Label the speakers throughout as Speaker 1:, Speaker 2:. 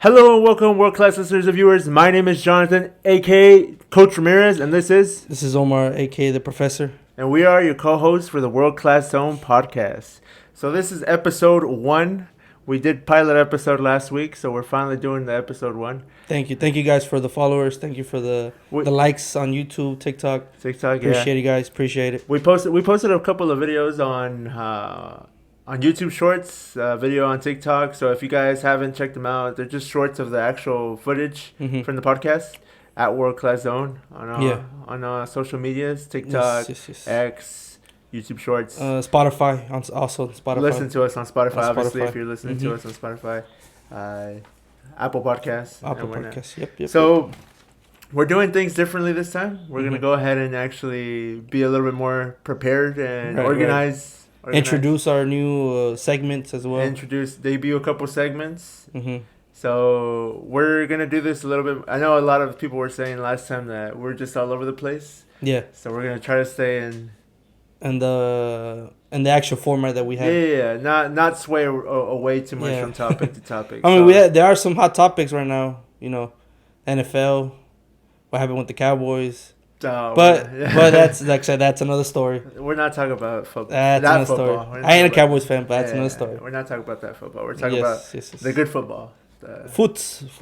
Speaker 1: Hello and welcome, world-class listeners and viewers. My name is Jonathan, a.k.a. Coach Ramirez, and this is
Speaker 2: Omar, a.k.a. the Professor.
Speaker 1: And we are your co-hosts for the World Class Zone podcast. So this is episode 1. We did pilot episode last week, so we're finally doing the episode 1.
Speaker 2: Thank you guys for the followers. Thank you for the likes on YouTube, TikTok. Appreciate you guys. Appreciate it.
Speaker 1: We posted a couple of videos on YouTube Shorts, video on TikTok. So if you guys haven't checked them out, they're just shorts of the actual footage from the podcast at World Class Zone on social medias, TikTok, yes. X, YouTube Shorts,
Speaker 2: Spotify, also Spotify.
Speaker 1: Listen to us on Spotify, obviously, if you're listening to us on Spotify, Apple Podcasts.
Speaker 2: Yep.
Speaker 1: So we're doing things differently this time. We're gonna go ahead and actually be a little bit more prepared and organized.
Speaker 2: Introduce our new segments as well.
Speaker 1: Debut a couple segments. So we're going to do this a little bit. I know a lot of people were saying last time that we're just all over the place.
Speaker 2: Yeah.
Speaker 1: So we're going to try to stay in
Speaker 2: the actual format that we have.
Speaker 1: Yeah. Not sway away too much from topic to topic.
Speaker 2: I mean, there are some hot topics right now. You know, NFL, what happened with the Cowboys. But that's like I said, that's another story.
Speaker 1: We're not talking about football.
Speaker 2: That's another story. I ain't a Cowboys fan, but that's another story.
Speaker 1: We're not talking about that football. We're talking about the good football.
Speaker 2: Football.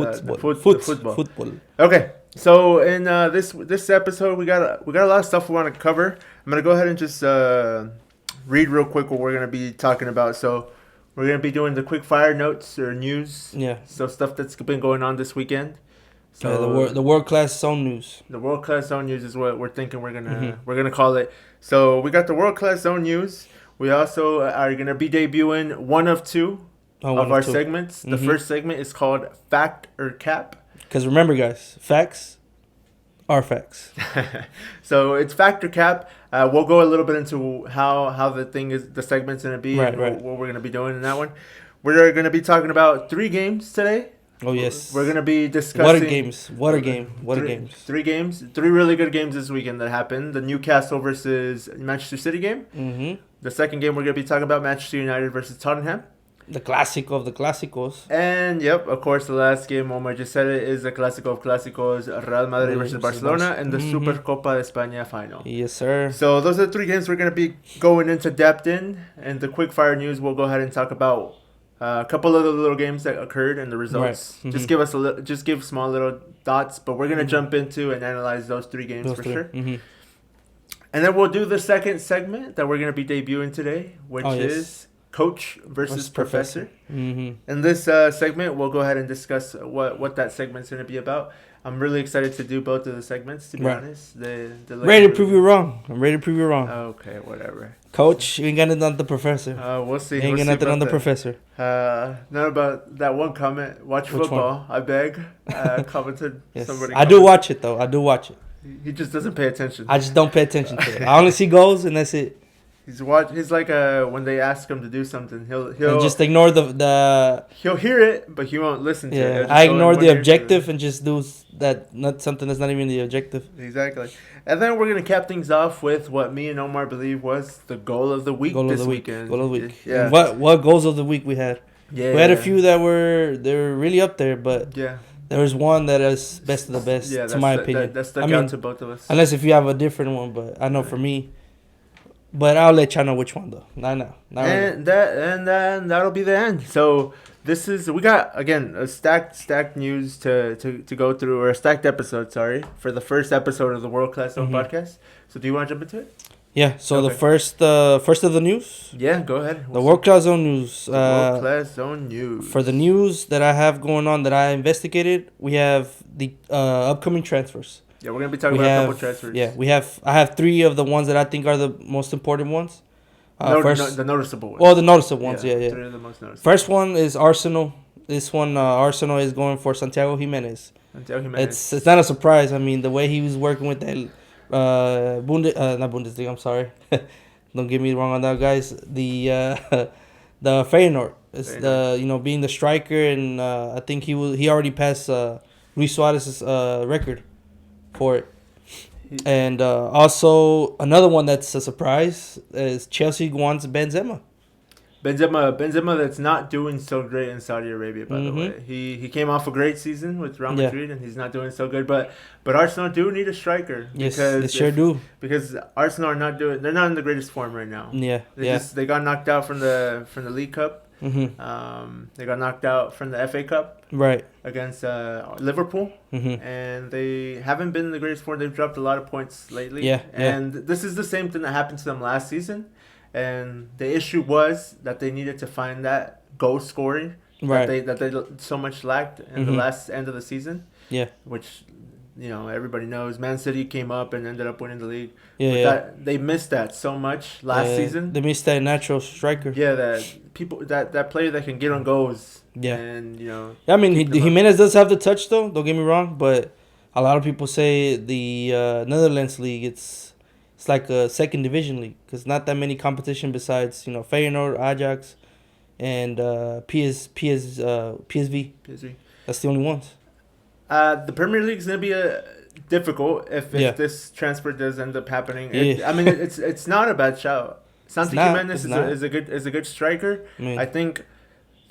Speaker 1: Okay, so in this episode, we got a lot of stuff we want to cover. I'm gonna go ahead and just read real quick what we're gonna be talking about. So we're gonna be doing the quick fire notes or news.
Speaker 2: Yeah.
Speaker 1: So stuff that's been going on this weekend.
Speaker 2: So the world class zone news.
Speaker 1: The world class zone news is what we're thinking we're gonna call it. So we got the world class zone news. We also are gonna be debuting one of two of our segments. The first segment is called Fact or Cap.
Speaker 2: Because remember, guys, facts are facts.
Speaker 1: So it's Fact or Cap. We'll go a little bit into how the segment's gonna be and what we're gonna be doing in that one. We're gonna be talking about 3 games today.
Speaker 2: Oh, yes.
Speaker 1: We're going to be discussing...
Speaker 2: What a games.
Speaker 1: 3 games. 3 really good games this weekend that happened. The Newcastle versus Manchester City game. The second game we're going to be talking about Manchester United versus Tottenham.
Speaker 2: The Clásico of the Clásicos.
Speaker 1: And, of course, the last game, Omar just said it, is the Clásico of Clásicos, Real Madrid versus Barcelona, and the Supercopa de España final.
Speaker 2: Yes, sir.
Speaker 1: So those are the 3 games we're going to be going into depth in. And the quick fire news, we'll go ahead and talk about a couple of the little games that occurred and the results. Just give small little thoughts, but we're gonna jump into and analyze those 3 games sure. And then we'll do the second segment that we're gonna be debuting today, which is Coach versus Professor. In this segment, we'll go ahead and discuss what that segment's gonna be about. I'm really excited to do both of the segments, to be honest.
Speaker 2: Ready to prove you wrong. I'm ready to prove you wrong.
Speaker 1: Okay, whatever.
Speaker 2: Coach, you ain't got nothing on the Professor.
Speaker 1: We'll see.
Speaker 2: You ain't got nothing on the Professor.
Speaker 1: Not about that one comment. Watch football. I beg. Commented somebody.
Speaker 2: I do watch it, though. I do watch it.
Speaker 1: He just doesn't pay attention.
Speaker 2: I just don't pay attention to it. I only see goals, and that's it.
Speaker 1: He's like when they ask him to do something, he'll
Speaker 2: just ignore the.
Speaker 1: He'll hear it, but he won't listen to it.
Speaker 2: I ignore the objective and just do something that's not even the objective.
Speaker 1: Exactly. And then we're gonna cap things off with what me and Omar believe was the goal of the week this weekend.
Speaker 2: Goal of the week.
Speaker 1: Yeah.
Speaker 2: And what goals of the week we had? Yeah. We had a few that were really up there, but there was one that is best of the best, to my opinion.
Speaker 1: That stuck out to both of us.
Speaker 2: Unless if you have a different one, but I know for me. But I'll let y'all know which one though. Not now.
Speaker 1: And then that'll be the end. So we got again a stacked news to go through, or a stacked episode, for the first episode of the World Class Zone podcast. So do you want to jump into it?
Speaker 2: Yeah. So the first of the news.
Speaker 1: Yeah, go ahead.
Speaker 2: The World Class Zone news.
Speaker 1: World Class Zone news.
Speaker 2: For the news that I have going on that I investigated, we have the upcoming transfers.
Speaker 1: Yeah, we're gonna be talking about a couple transfers.
Speaker 2: Yeah, I have 3 of the ones that I think are the most important ones.
Speaker 1: The noticeable ones.
Speaker 2: Well, the noticeable ones, yeah.
Speaker 1: 3 of the most noticeable.
Speaker 2: First one is Arsenal. This one, Arsenal is going for Santiago Jimenez. It's not a surprise. I mean, the way he was working with that not Bundesliga. I'm sorry. Don't get me wrong on that, guys. The Feyenoord is being the striker, and I think he already passed Luis Suarez's record for it. And also another one that's a surprise is Chelsea wants Benzema.
Speaker 1: Benzema that's not doing so great in Saudi Arabia, by the way. He came off a great season with Real Madrid, and he's not doing so good. But Arsenal do need a striker.
Speaker 2: Yes, they sure do.
Speaker 1: Because Arsenal are not doing. They're not in the greatest form right now.
Speaker 2: Yeah,
Speaker 1: they got knocked out from the League Cup.
Speaker 2: Mm-hmm.
Speaker 1: They got knocked out from the FA Cup.
Speaker 2: Right.
Speaker 1: Against Liverpool, and they haven't been in the greatest form. They've dropped a lot of points lately. And this is the same thing that happened to them last season. And the issue was that they needed to find that goal scoring that they so much lacked in the last end of the season. Yeah. Which, everybody knows. Man City came up and ended up winning the league. They missed that so much last season.
Speaker 2: They missed that natural striker.
Speaker 1: Yeah, that player that can get on goals. Yeah. And,
Speaker 2: I mean, Jimenez does have the touch, though. Don't get me wrong. But a lot of people say the Netherlands league, it's like a second division league because not that many competition besides Feyenoord, Ajax, and PSV. PSV. That's the only ones.
Speaker 1: The Premier League is gonna be difficult if this transfer does end up happening. It's not a bad shout. Santi Jimenez is a good striker. I think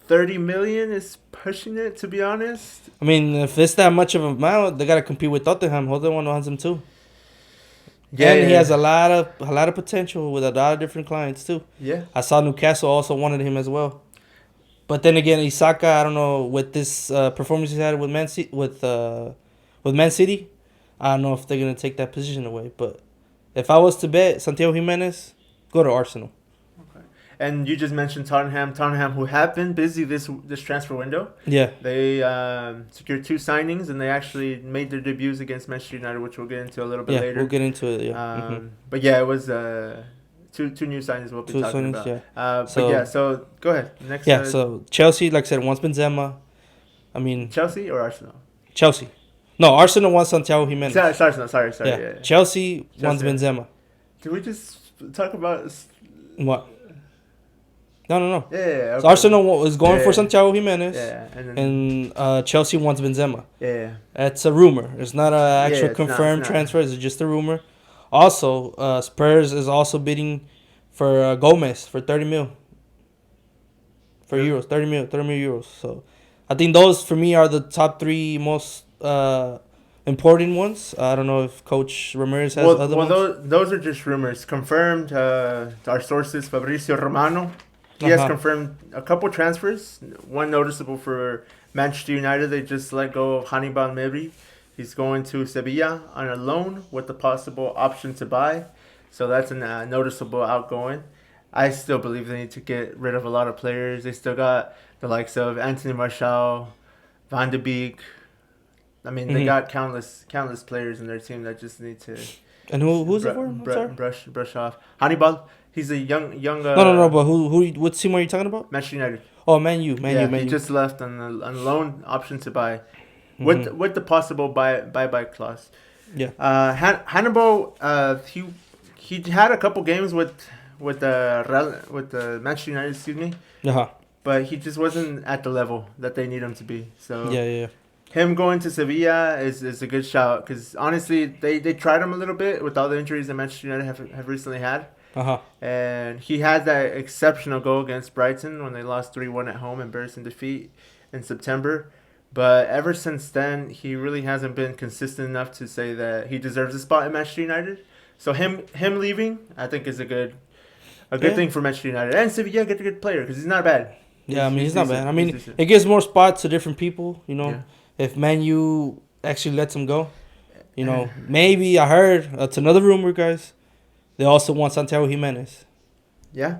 Speaker 1: 30 million is pushing it, to be honest.
Speaker 2: I mean, if it's that much of a amount, they gotta compete with Tottenham. Tottenham wants him too. Yeah, and he has a lot of potential with a lot of different clients too. Yeah, I saw Newcastle also wanted him as well. But then again, Isaka, I don't know, with this performance he's had with Man City, I don't know if they're gonna take that position away. But if I was to bet Santiago Jimenez, go to Arsenal.
Speaker 1: Okay. And you just mentioned Tottenham, who have been busy this transfer window. Yeah. They secured 2 signings, and they actually made their debuts against Manchester United, which we'll get into a little bit later.
Speaker 2: Yeah, we'll get into it, yeah.
Speaker 1: But yeah, it was two new signings we'll be talking about. Yeah. So go ahead. Next.
Speaker 2: Yeah, so Chelsea, like I said, wants Benzema. I mean...
Speaker 1: Chelsea or Arsenal?
Speaker 2: Chelsea. No, Arsenal wants Santiago Jimenez.
Speaker 1: Arsenal, sorry.
Speaker 2: Yeah. Chelsea wants Benzema.
Speaker 1: Can we just talk about...
Speaker 2: What? No.
Speaker 1: Yeah. Okay.
Speaker 2: So Arsenal is going for Santiago Jimenez.
Speaker 1: Yeah.
Speaker 2: And Chelsea wants Benzema.
Speaker 1: Yeah.
Speaker 2: That's a rumor. It's not an actual confirmed transfer. It's just a rumor. Also, Spurs is also bidding for Gomez for 30 mil. For euros. 30 mil euros. So I think those, for me, are the top 3 most important ones. I don't know if Coach Ramirez has other ones.
Speaker 1: Those are just rumors. Confirmed, our sources, Fabrizio Romano. He has confirmed a couple transfers. One noticeable for Manchester United. They just let go of Hannibal Mejbri. He's going to Sevilla on a loan with the possible option to buy. So that's a noticeable outgoing. I still believe they need to get rid of a lot of players. They still got the likes of Anthony Martial, Van de Beek. I mean, they got countless players in their team that just need to...
Speaker 2: And who's it for?
Speaker 1: Brush off. Hannibal. He's a young.
Speaker 2: No. But who? What team are you talking about?
Speaker 1: Manchester United.
Speaker 2: Oh, Man U.
Speaker 1: He just left on loan option to buy, with the possible buyback clause. Yeah. Hannibal. He had a couple games with the Manchester United. Excuse me. But he just wasn't at the level that they need him to be. So
Speaker 2: yeah.
Speaker 1: Him going to Sevilla is a good shout because honestly they tried him a little bit with all the injuries that Manchester United have recently had. And he had that exceptional goal against Brighton when they lost 3-1 at home, embarrassing defeat in September. But ever since then, he really hasn't been consistent enough to say that he deserves a spot at Manchester United. So him leaving, I think, is a good thing for Manchester United. And Sevilla get a good player because he's not bad.
Speaker 2: He's not bad. I mean, it gives more spots to different people. If Man U actually lets him go, maybe I heard it's another rumor, guys. They also want Santiago Jimenez. Yeah,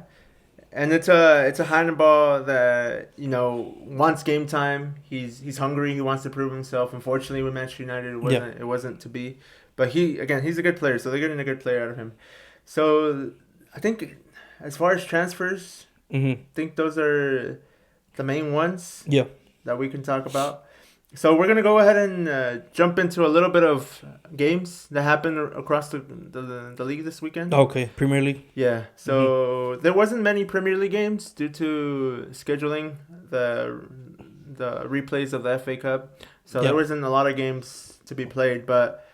Speaker 1: and it's a Hannibal that wants game time. He's hungry. He wants to prove himself. Unfortunately, with Manchester United, it wasn't to be. But he's a good player, so they're getting a good player out of him. So I think as far as transfers, I think those are the main ones. Yeah, that we can talk about. So we're gonna go ahead and jump into a little bit of games that happened across the league this weekend.
Speaker 2: Okay, Premier League.
Speaker 1: Yeah. So there wasn't many Premier League games due to scheduling the replays of the FA Cup. So there wasn't a lot of games to be played, but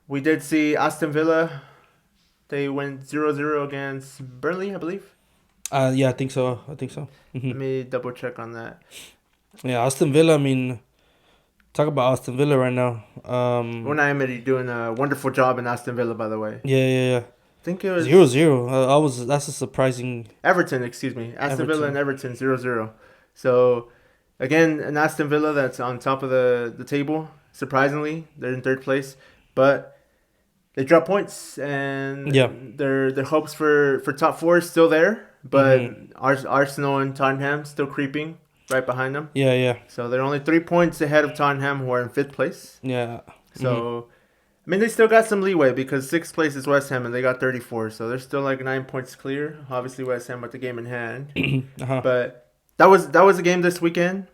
Speaker 1: we did see Aston Villa. They went 0-0 against Burnley, I believe.
Speaker 2: Yeah, I think so.
Speaker 1: Let me double check on that.
Speaker 2: Yeah, Aston Villa. I mean, talk about Aston Villa right now.
Speaker 1: Unai Emery doing a wonderful job in Aston Villa, by the way.
Speaker 2: Yeah.
Speaker 1: I think it was
Speaker 2: 0-0. That's a surprising.
Speaker 1: Everton, excuse me. Aston Villa and Everton 0-0. So, again, an Aston Villa that's on top of the table. Surprisingly, they're in third place, but they drop points, and their hopes for top four is still there. But Arsenal and Tottenham still creeping right behind them.
Speaker 2: Yeah.
Speaker 1: So they're only 3 points ahead of Tottenham, who are in fifth place.
Speaker 2: Yeah.
Speaker 1: So, I mean, they still got some leeway because sixth place is West Ham and they got 34. So they're still like 9 points clear. Obviously, West Ham with the game in hand. But that was a game this weekend.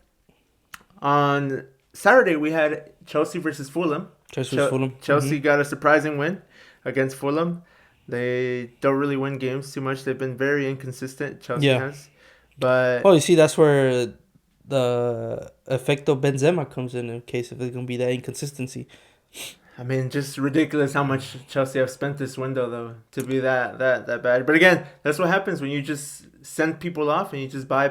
Speaker 1: On Saturday, we had Chelsea versus Fulham. Chelsea got a surprising win against Fulham. They don't really win games too much. They've been very inconsistent. Chelsea has. But
Speaker 2: you see, that's where the effecto Benzema comes in case if there's gonna be that inconsistency.
Speaker 1: I mean, just ridiculous how much Chelsea have spent this window though to be that bad. But again, that's what happens when you just send people off and you just buy.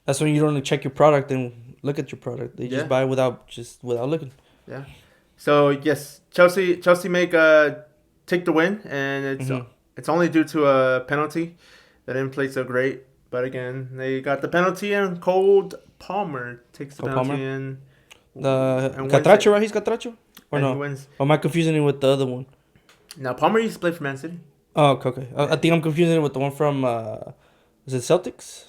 Speaker 2: That's when you don't check your product and look at your product. They just buy without looking.
Speaker 1: Yeah. So yes, Chelsea take the win, and it's only due to a penalty. They didn't play so great, but again, they got the penalty, and Cole Palmer takes the penalty and
Speaker 2: Catracho, right? He's Catracho, or no? Or am I confusing him with the other one?
Speaker 1: Now Palmer used to play for Man City.
Speaker 2: Oh, okay. I think I'm confusing it with the one from is it Celtics?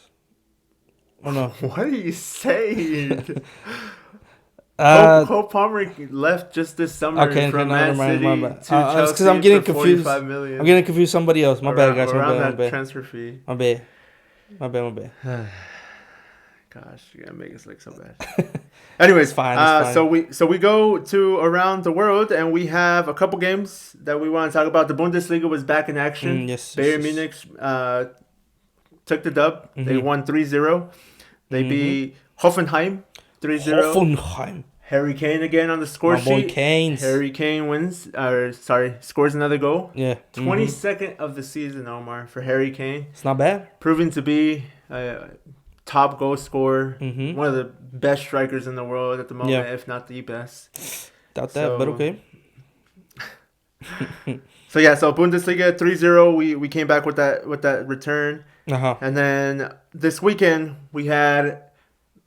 Speaker 2: Or no?
Speaker 1: What are you saying? Cole Palmer left just this summer from Man City to Chelsea
Speaker 2: because I'm getting
Speaker 1: for
Speaker 2: confused.
Speaker 1: $45 million.
Speaker 2: I'm getting confused. Somebody else. My bad, guys.
Speaker 1: Around that transfer fee.
Speaker 2: My bad.
Speaker 1: Gosh, you're gonna make us look so bad. Anyways, fine. So we go to around the world, and we have a couple games that we want to talk about. The Bundesliga was back in action. Bayern Munich took the dub. They won 3-0. They beat Hoffenheim 3-0.
Speaker 2: Hoffenheim.
Speaker 1: Harry Kane again on the score sheet.
Speaker 2: Boy Canes.
Speaker 1: Harry Kane scores another goal.
Speaker 2: Yeah.
Speaker 1: 22nd of the season, Omar, for Harry Kane.
Speaker 2: It's not bad.
Speaker 1: Proving to be a top goal scorer. One of the best strikers in the world at the moment, if not the best.
Speaker 2: Doubt that, but okay.
Speaker 1: So Bundesliga 3-0. We came back with that return. And then this weekend we had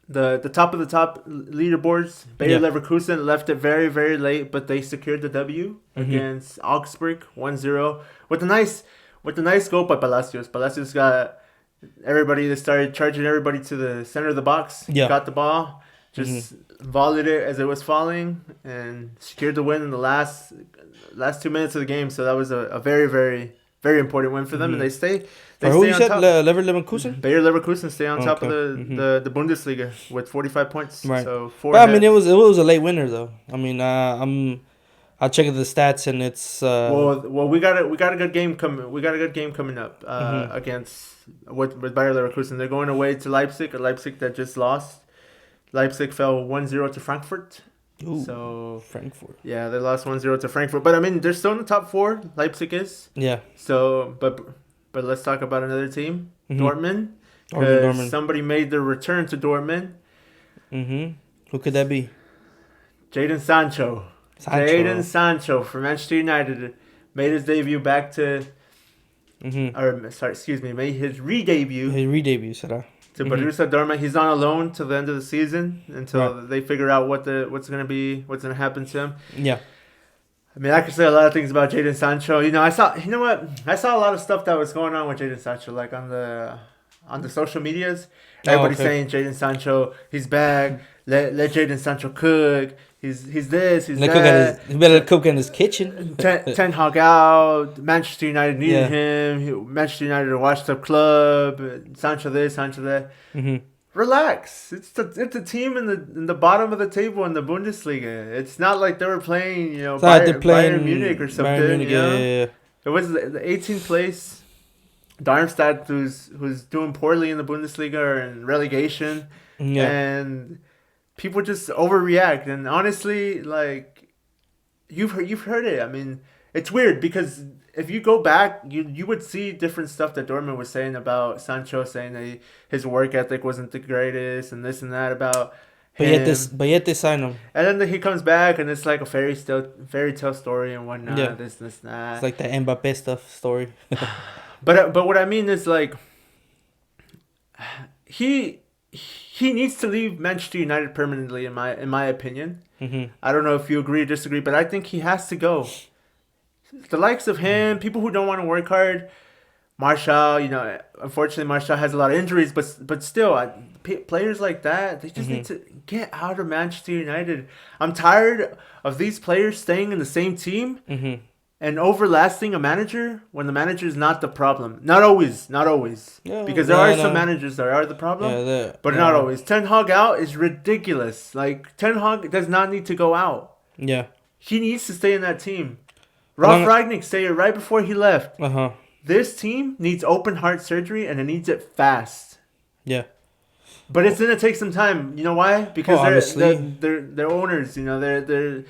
Speaker 1: the top of the top leaderboards. Bayer Leverkusen left it very, very late, but they secured the W against Augsburg 1-0 with a nice goal by Palacios. Palacios got everybody. They started charging everybody to the center of the box. Got the ball, just volleyed it as it was falling, and secured the win in the last 2 minutes of the game. So that was a very, very, very important win for them, and they stay.
Speaker 2: Who you said? Leverkusen?
Speaker 1: Bayer Leverkusen stay on top of the Bundesliga with 45 points.
Speaker 2: Right.
Speaker 1: So
Speaker 2: I mean, it was a late winner though. I mean, I'll check the stats and it's.
Speaker 1: Well, we got a good game coming. We got a good game coming up against with Bayer Leverkusen. They're going away to Leipzig. A Leipzig that just lost. Leipzig fell 1-0 to Frankfurt.
Speaker 2: Ooh,
Speaker 1: so
Speaker 2: Frankfurt.
Speaker 1: Yeah, they lost 1-0 to Frankfurt. But I mean, they're still in the top four. Leipzig is.
Speaker 2: Yeah.
Speaker 1: So, but let's talk about another team, Dortmund. Somebody made their return to Dortmund.
Speaker 2: Who could that be?
Speaker 1: Jadon Sancho. Jadon Sancho from Manchester United made his debut back to. Made his re-debut. To Borussia Dortmund. He's on a loan till the end of the season until they figure out what's gonna happen to him.
Speaker 2: Yeah.
Speaker 1: I mean, I could say a lot of things about Jadon Sancho. I saw a lot of stuff that was going on with Jadon Sancho, like on the social medias. Everybody's saying Jadon Sancho, he's back. Let Jadon Sancho cook. He's this. He's that.
Speaker 2: He better cook in his kitchen.
Speaker 1: Ten Hag out. Manchester United needed him. Manchester United a washed up club. Sancho this, Sancho that. Relax. It's a team in the bottom of the table in the Bundesliga. It's not like they were playing, Bayern Munich or something. It was the 18th place. Darmstadt, who's doing poorly in the Bundesliga or in relegation, and people just overreact. And honestly, like you've heard it. I mean, it's weird because if you go back, you would see different stuff that Dortmund was saying about Sancho, saying that his work ethic wasn't the greatest and this and that about him.
Speaker 2: But yet they sign him.
Speaker 1: And then he comes back and it's like a fairy tale story and whatnot. Yeah. This that.
Speaker 2: It's like the Mbappé stuff story.
Speaker 1: but what I mean is like he needs to leave Manchester United permanently in my opinion.
Speaker 2: Mm-hmm.
Speaker 1: I don't know if you agree or disagree, but I think he has to go. The likes of him, people who don't want to work hard, Martial, unfortunately Martial has a lot of injuries, but still, players like that, they just need to get out of Manchester United. I'm tired of these players staying in the same team and overlasting a manager when the manager is not the problem. Not always. Yeah, because there are some managers that are the problem, but not always. Ten Hag out is ridiculous. Like, Ten Hag does not need to go out.
Speaker 2: Yeah.
Speaker 1: He needs to stay in that team. Ralf Rangnick stated right before he left. This team needs open heart surgery and it needs it fast.
Speaker 2: Yeah.
Speaker 1: But it's gonna take some time. You know why? Because they're owners. They're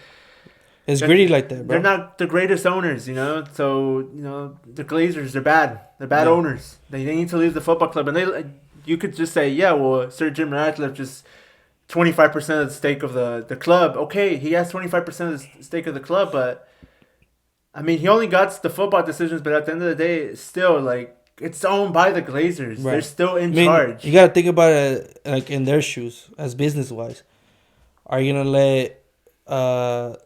Speaker 2: it's gritty like that, bro.
Speaker 1: They're not the greatest owners. So the Glazers, they're bad. They're bad owners. They need to leave the football club. And you could just say, yeah, well, Sir Jim Ratcliffe just 25% of the stake of the club. Okay, he has 25% of the stake of the club, but I mean, he only got the football decisions, but at the end of the day, still, like, it's owned by the Glazers. Right. They're still in charge.
Speaker 2: You got to think about it, like, in their shoes, as business-wise. Are you going to let the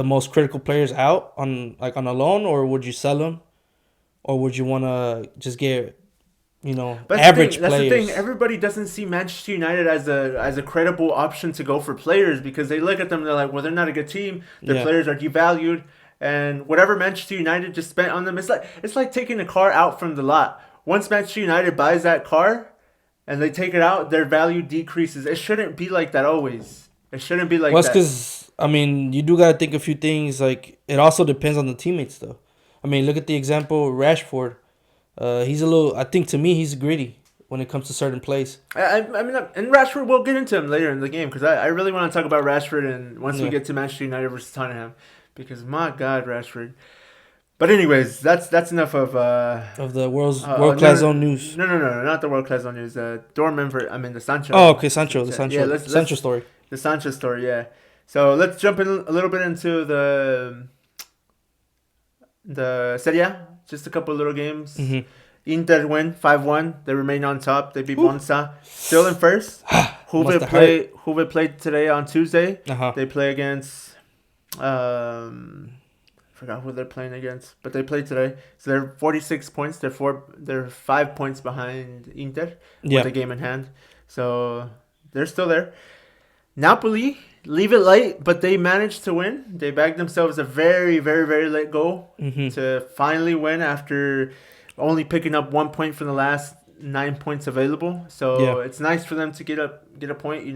Speaker 2: most critical players out on a loan, or would you sell them? Or would you want to just get, average players? That's the thing.
Speaker 1: Everybody doesn't see Manchester United as a credible option to go for players because they look at them and they're like, well, they're not a good team. Their players are devalued. And whatever Manchester United just spent on them, it's like taking a car out from the lot. Once Manchester United buys that car and they take it out, their value decreases. It shouldn't be like that always. It shouldn't be like that.
Speaker 2: Well, it's because, I mean, you do got to think a few things. Like, it also depends on the teammates, though. I mean, look at the example of Rashford. He's a little, I think to me, he's gritty when it comes to certain plays.
Speaker 1: I mean, and Rashford, we'll get into him later in the game because I really want to talk about Rashford and once we get to Manchester United versus Tottenham. Because my God, Rashford. But anyways, that's enough of
Speaker 2: the world class zone news.
Speaker 1: No, not the world class zone news. The Sancho.
Speaker 2: Oh, okay, Sancho, the Sancho, Sancho story.
Speaker 1: The Sancho story, yeah. So let's jump in a little bit into the Serie A. Just a couple of little games.
Speaker 2: Mm-hmm.
Speaker 1: Inter win 5-1. They remain on top. They beat Monza. Still in first. Juve played today on Tuesday. They play against. Forgot who they're playing against, but they played today. So they're 46 points. They're 5 points behind Inter with the game in hand. So they're still there. Napoli, leave it late, but they managed to win. They bagged themselves a very, very, very late goal to finally win after only picking up 1 point from the last 9 points available. So it's nice for them to get a point,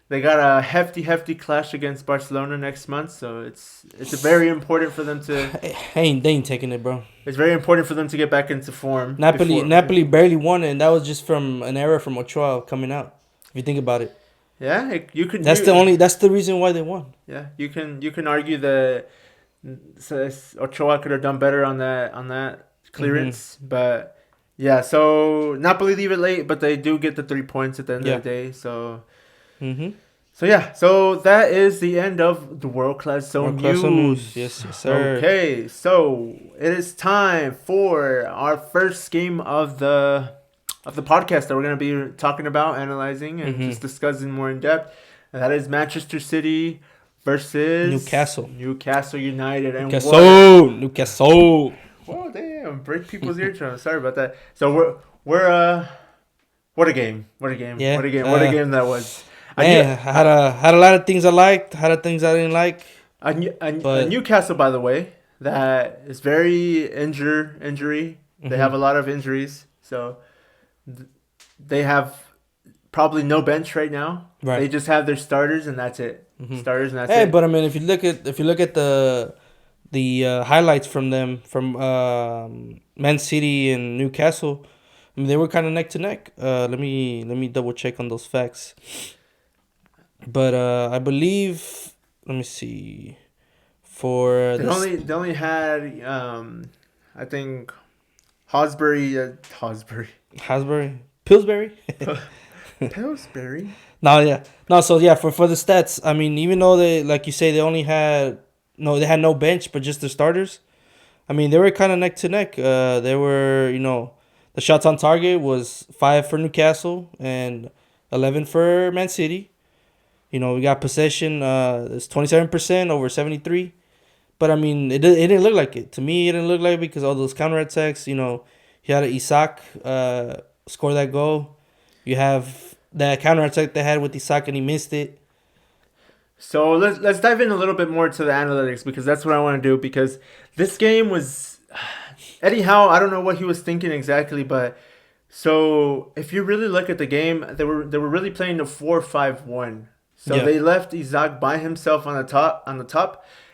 Speaker 1: They got a hefty clash against Barcelona next month, so it's very important for them to.
Speaker 2: They ain't taking it, bro.
Speaker 1: It's very important for them to get back into form.
Speaker 2: Napoli barely won it, and that was just from an error from Ochoa coming out. If you think about it.
Speaker 1: Yeah, you could.
Speaker 2: That's the reason why they won.
Speaker 1: Yeah, you can argue that Ochoa could have done better on that clearance, but yeah. So Napoli leave it late, but they do get the 3 points at the end of the day. So. So that is the end of the World Class Zone news.
Speaker 2: Yes, sir.
Speaker 1: Okay, so it is time for our first game of the podcast that we're going to be talking about, analyzing, and just discussing more in depth. And that is Manchester City versus Newcastle United. And
Speaker 2: Newcastle.
Speaker 1: Well, damn, break people's eardrums. Sorry about that. So we're what a game!
Speaker 2: Yeah.
Speaker 1: What a game that was.
Speaker 2: Man, I had a lot of things I liked, had a things I didn't like.
Speaker 1: Newcastle, by the way, that is very injury. They have a lot of injuries, so they have probably no bench right now. Right. They just have their starters, and that's it. Starters, and that's it.
Speaker 2: Hey, but I mean, if you look at the highlights from them from Man City and Newcastle, I mean, they were kind of neck to neck. Let me double check on those facts. But I believe, let me see, for
Speaker 1: they only had I think Hosbury.
Speaker 2: Pillsbury.
Speaker 1: Pillsbury.
Speaker 2: No, yeah, no. So yeah, for the stats, I mean, even though they, like you say, they had no bench, but just the starters. I mean, they were kind of neck to neck. They were, the shots on target was 5 for Newcastle and 11 for Man City. We got possession. It's 27% over 73. But I mean, it didn't look like it. To me, it didn't look like it because all those counterattacks. He had Isaac score that goal. You have that counterattack they had with Isaac and he missed it.
Speaker 1: So let's dive in a little bit more to the analytics because that's what I want to do. Because this game was Eddie Howe. I don't know what he was thinking exactly, but so if you really look at the game, they were really playing the 4-5-1. So they left Isaac by himself on the top,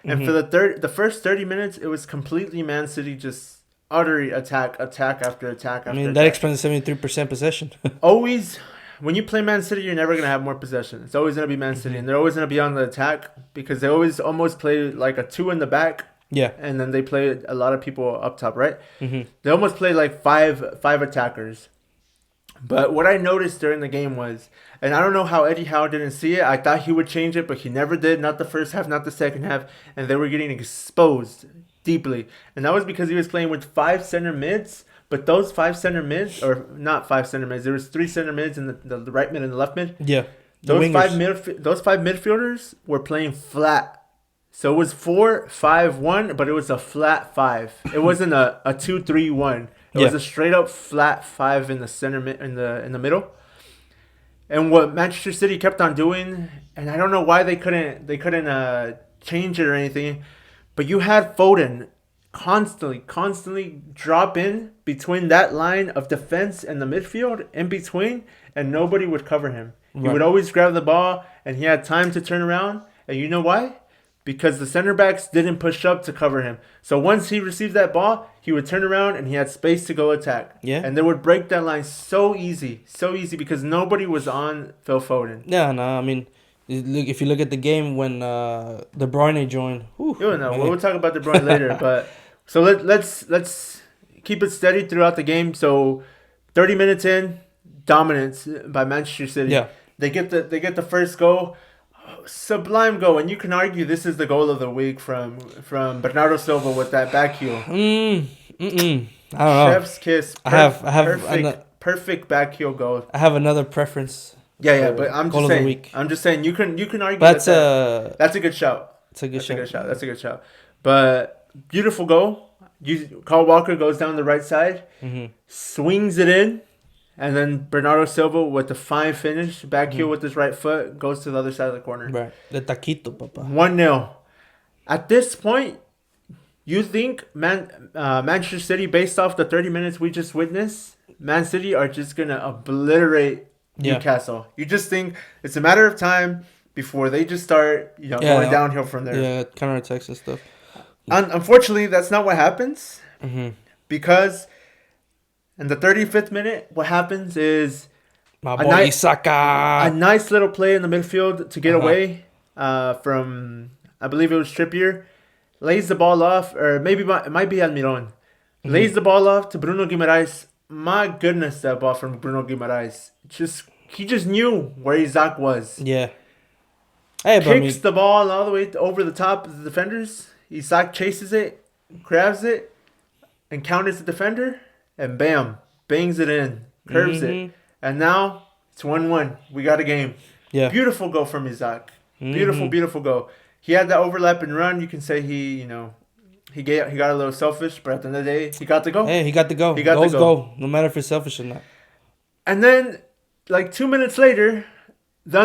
Speaker 1: and for the first 30 minutes, it was completely Man City just utterly attack after attack.
Speaker 2: I mean, that explains 73% possession.
Speaker 1: Always. When you play Man City, you're never going to have more possession. It's always going to be Man City, and they're always going to be on the attack because they always almost play like a 2 in the back.
Speaker 2: Yeah.
Speaker 1: And then they play a lot of people up top, right? Mm-hmm. They almost play like five attackers. But what I noticed during the game was, and I don't know how Eddie Howe didn't see it. I thought he would change it, but he never did. Not the first half, not the second half. And they were getting exposed deeply. And that was because he was playing with 5 center mids. But those 5 center mids, or not 5 center mids, there was 3 center mids in the right mid and the left mid.
Speaker 2: Yeah.
Speaker 1: Those five midfielders were playing flat. So it was 4-5-1, but it was a flat 5. It wasn't a 2-3-1. It was a straight up flat 5 in the center in the middle. And what Manchester City kept on doing, and I don't know why they couldn't change it or anything, but you had Foden constantly drop in between that line of defense and the midfield in between, and nobody would cover him. Right. He would always grab the ball, and he had time to turn around. And you know why? Because the center backs didn't push up to cover him. So once he received that ball, he would turn around and he had space to go attack. Yeah. And they would break that line so easy because nobody was on Phil Foden.
Speaker 2: Yeah, no, I mean, if you look at the game when De Bruyne joined.
Speaker 1: We'll talk about De Bruyne later, but so let's keep it steady throughout the game. So 30 minutes in, dominance by Manchester City. Yeah. They get the first goal. Sublime goal, and you can argue this is the goal of the week from Bernardo Silva with that back heel.
Speaker 2: I don't know.
Speaker 1: Chef's kiss. Perfect back heel goal.
Speaker 2: I have another preference.
Speaker 1: Yeah, but I'm just saying you can argue that's a good shout. That's a good shout. But beautiful goal. Kyle Walker goes down the right side, swings it in. And then Bernardo Silva with the fine finish, back heel with his right foot, goes to the other side of the corner.
Speaker 2: Right. The taquito, papa.
Speaker 1: 1-0. At this point, you think Manchester City, based off the 30 minutes we just witnessed, Man City are just going to obliterate Newcastle. You just think it's a matter of time before they just start going downhill from there.
Speaker 2: Yeah, counterattacks and stuff.
Speaker 1: Unfortunately, that's not what happens. Because... in the 35th minute, what happens is a nice little play in the midfield to get away from, I believe it was Trippier. Lays the ball off, or maybe it might be Almiron. Lays the ball off to Bruno Guimaraes. My goodness, that ball from Bruno Guimaraes. He just knew where Isaac was.
Speaker 2: Yeah.
Speaker 1: Kicks the ball all the way over the top of the defenders. Isaac chases it, grabs it, and counters the defender. And bam, bangs it in, curves it. And now it's 1-1. We got a game. Yeah. Beautiful goal from Isaac. Beautiful goal. He had that overlap and run. You can say he got a little selfish, but at the end of the day, he got the goal.
Speaker 2: Hey, he got the goal. Goals go, no matter if it's selfish or not.
Speaker 1: And then, like 2 minutes later, the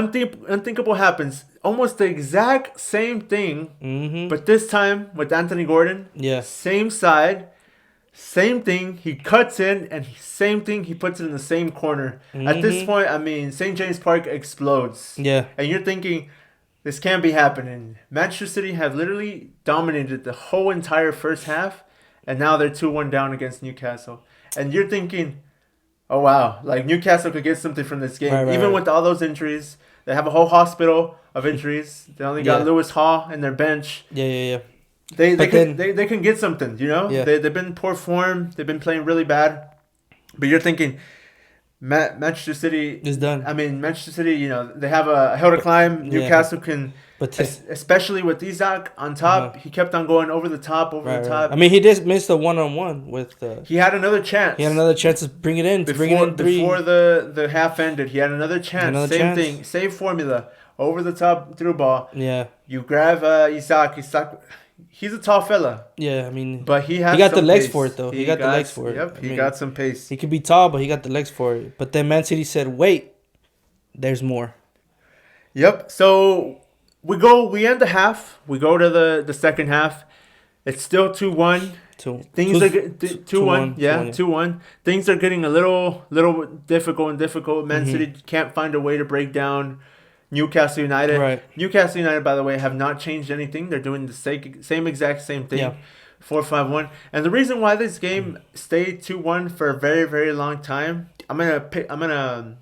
Speaker 1: unthinkable happens. Almost the exact same thing, but this time with Anthony Gordon. Yeah. Same side. Same thing, he cuts in, and same thing, he puts it in the same corner. At this point, I mean, St. James Park explodes. Yeah. And you're thinking, this can't be happening. Manchester City have literally dominated the whole entire first half, and now they're 2-1 down against Newcastle. And you're thinking, oh, wow, like Newcastle could get something from this game. Even with all those injuries, they have a whole hospital of injuries. They only got Lewis Hall in their bench.
Speaker 2: Yeah.
Speaker 1: They can get something, you know?
Speaker 2: Yeah.
Speaker 1: They've been poor form. They've been playing really bad. But you're thinking Manchester City
Speaker 2: is done.
Speaker 1: I mean, Manchester City, you know, they have a hill to climb. Newcastle can, especially with Isak on top, he kept on going over the top.
Speaker 2: I mean, he just missed a one-on-one with.
Speaker 1: He had another chance.
Speaker 2: He had another chance to bring it in.
Speaker 1: Before the half ended, he had another chance. Same thing, same formula. Over the top through ball.
Speaker 2: Yeah.
Speaker 1: You grab Isak. He's a tall fella.
Speaker 2: Yeah, I mean,
Speaker 1: but he
Speaker 2: got the legs for it though. He got the legs for it.
Speaker 1: Yep, he got some pace.
Speaker 2: He could be tall, but he got the legs for it. But then Man City said, "Wait, there's more."
Speaker 1: Yep. So we end the half. We go to the second half. It's still 2-1. Things are 2-1. Yeah, 2-1. Things are getting a little difficult. Man City can't find a way to break down Newcastle United.
Speaker 2: Right.
Speaker 1: Newcastle United, by the way, have not changed anything. They're doing the same exact thing.
Speaker 2: Yeah.
Speaker 1: 4-5-1. And the reason why this game stayed 2-1 for a very, very long time, I'm gonna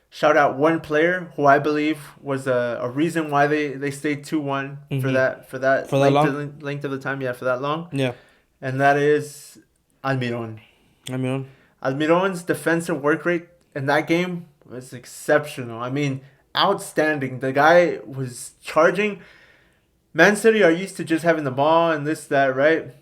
Speaker 1: shout out one player who I believe was a reason why they stayed 2-1 for that length of the time. Yeah, for that long.
Speaker 2: Yeah.
Speaker 1: And that is Almiron. Almiron's defensive work rate in that game was exceptional. I mean, outstanding. The guy was charging. Man City are used to just having the ball and this, that, right?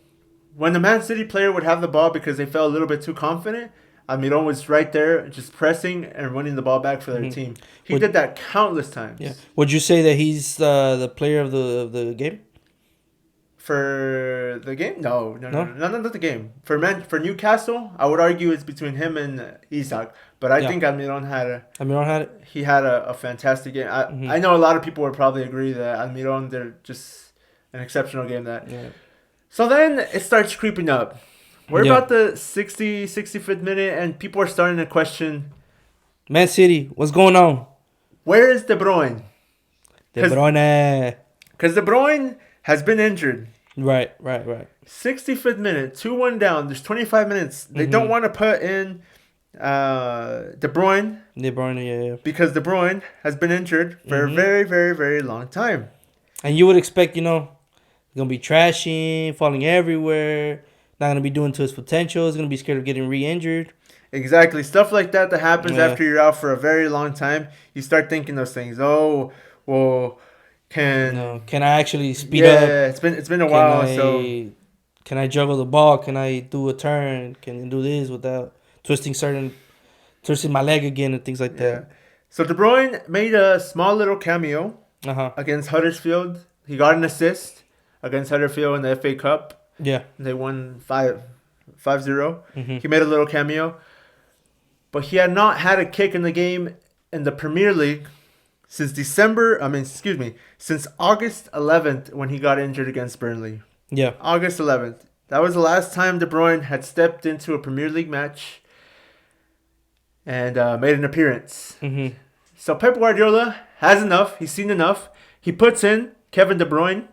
Speaker 1: When the Man City player would have the ball because they felt a little bit too confident, Almiron was right there just pressing and winning the ball back for their team. He did that countless times.
Speaker 2: Yeah. Would you say that he's the player of the game?
Speaker 1: For the game? No, not the game. For Newcastle, I would argue it's between him and Isak. But I think Almiron had it. He had a fantastic game. I know a lot of people would probably agree that Almiron did just an exceptional game. So then it starts creeping up. We're about the 65th minute, and people are starting to question.
Speaker 2: Man City, what's going on?
Speaker 1: Where is De Bruyne?
Speaker 2: Because
Speaker 1: De Bruyne has been injured.
Speaker 2: Right.
Speaker 1: 65th minute, 2-1 down. There's 25 minutes. They don't want to put in De Bruyne.
Speaker 2: Yeah.
Speaker 1: Because De Bruyne has been injured for a very, very, very long time.
Speaker 2: And you would expect, going to be trashing, falling everywhere, not going to be doing to his potential. He's going to be scared of getting re-injured.
Speaker 1: Exactly. Stuff like that happens after you're out for a very long time. You start thinking those things. Oh, well... Can
Speaker 2: I actually speed up?
Speaker 1: Yeah, it's been a while.
Speaker 2: Can I juggle the ball? Can I do a turn? Can I do this without twisting my leg again and things like that?
Speaker 1: So De Bruyne made a small little cameo against Huddersfield. He got an assist against Huddersfield in the FA Cup.
Speaker 2: Yeah,
Speaker 1: they won 5-0. He made a little cameo, but he had not had a kick in the game in the Premier League since August 11th when he got injured against Burnley.
Speaker 2: Yeah.
Speaker 1: August 11th. That was the last time De Bruyne had stepped into a Premier League match and made an appearance. So Pep Guardiola has enough. He's seen enough. He puts in Kevin De Bruyne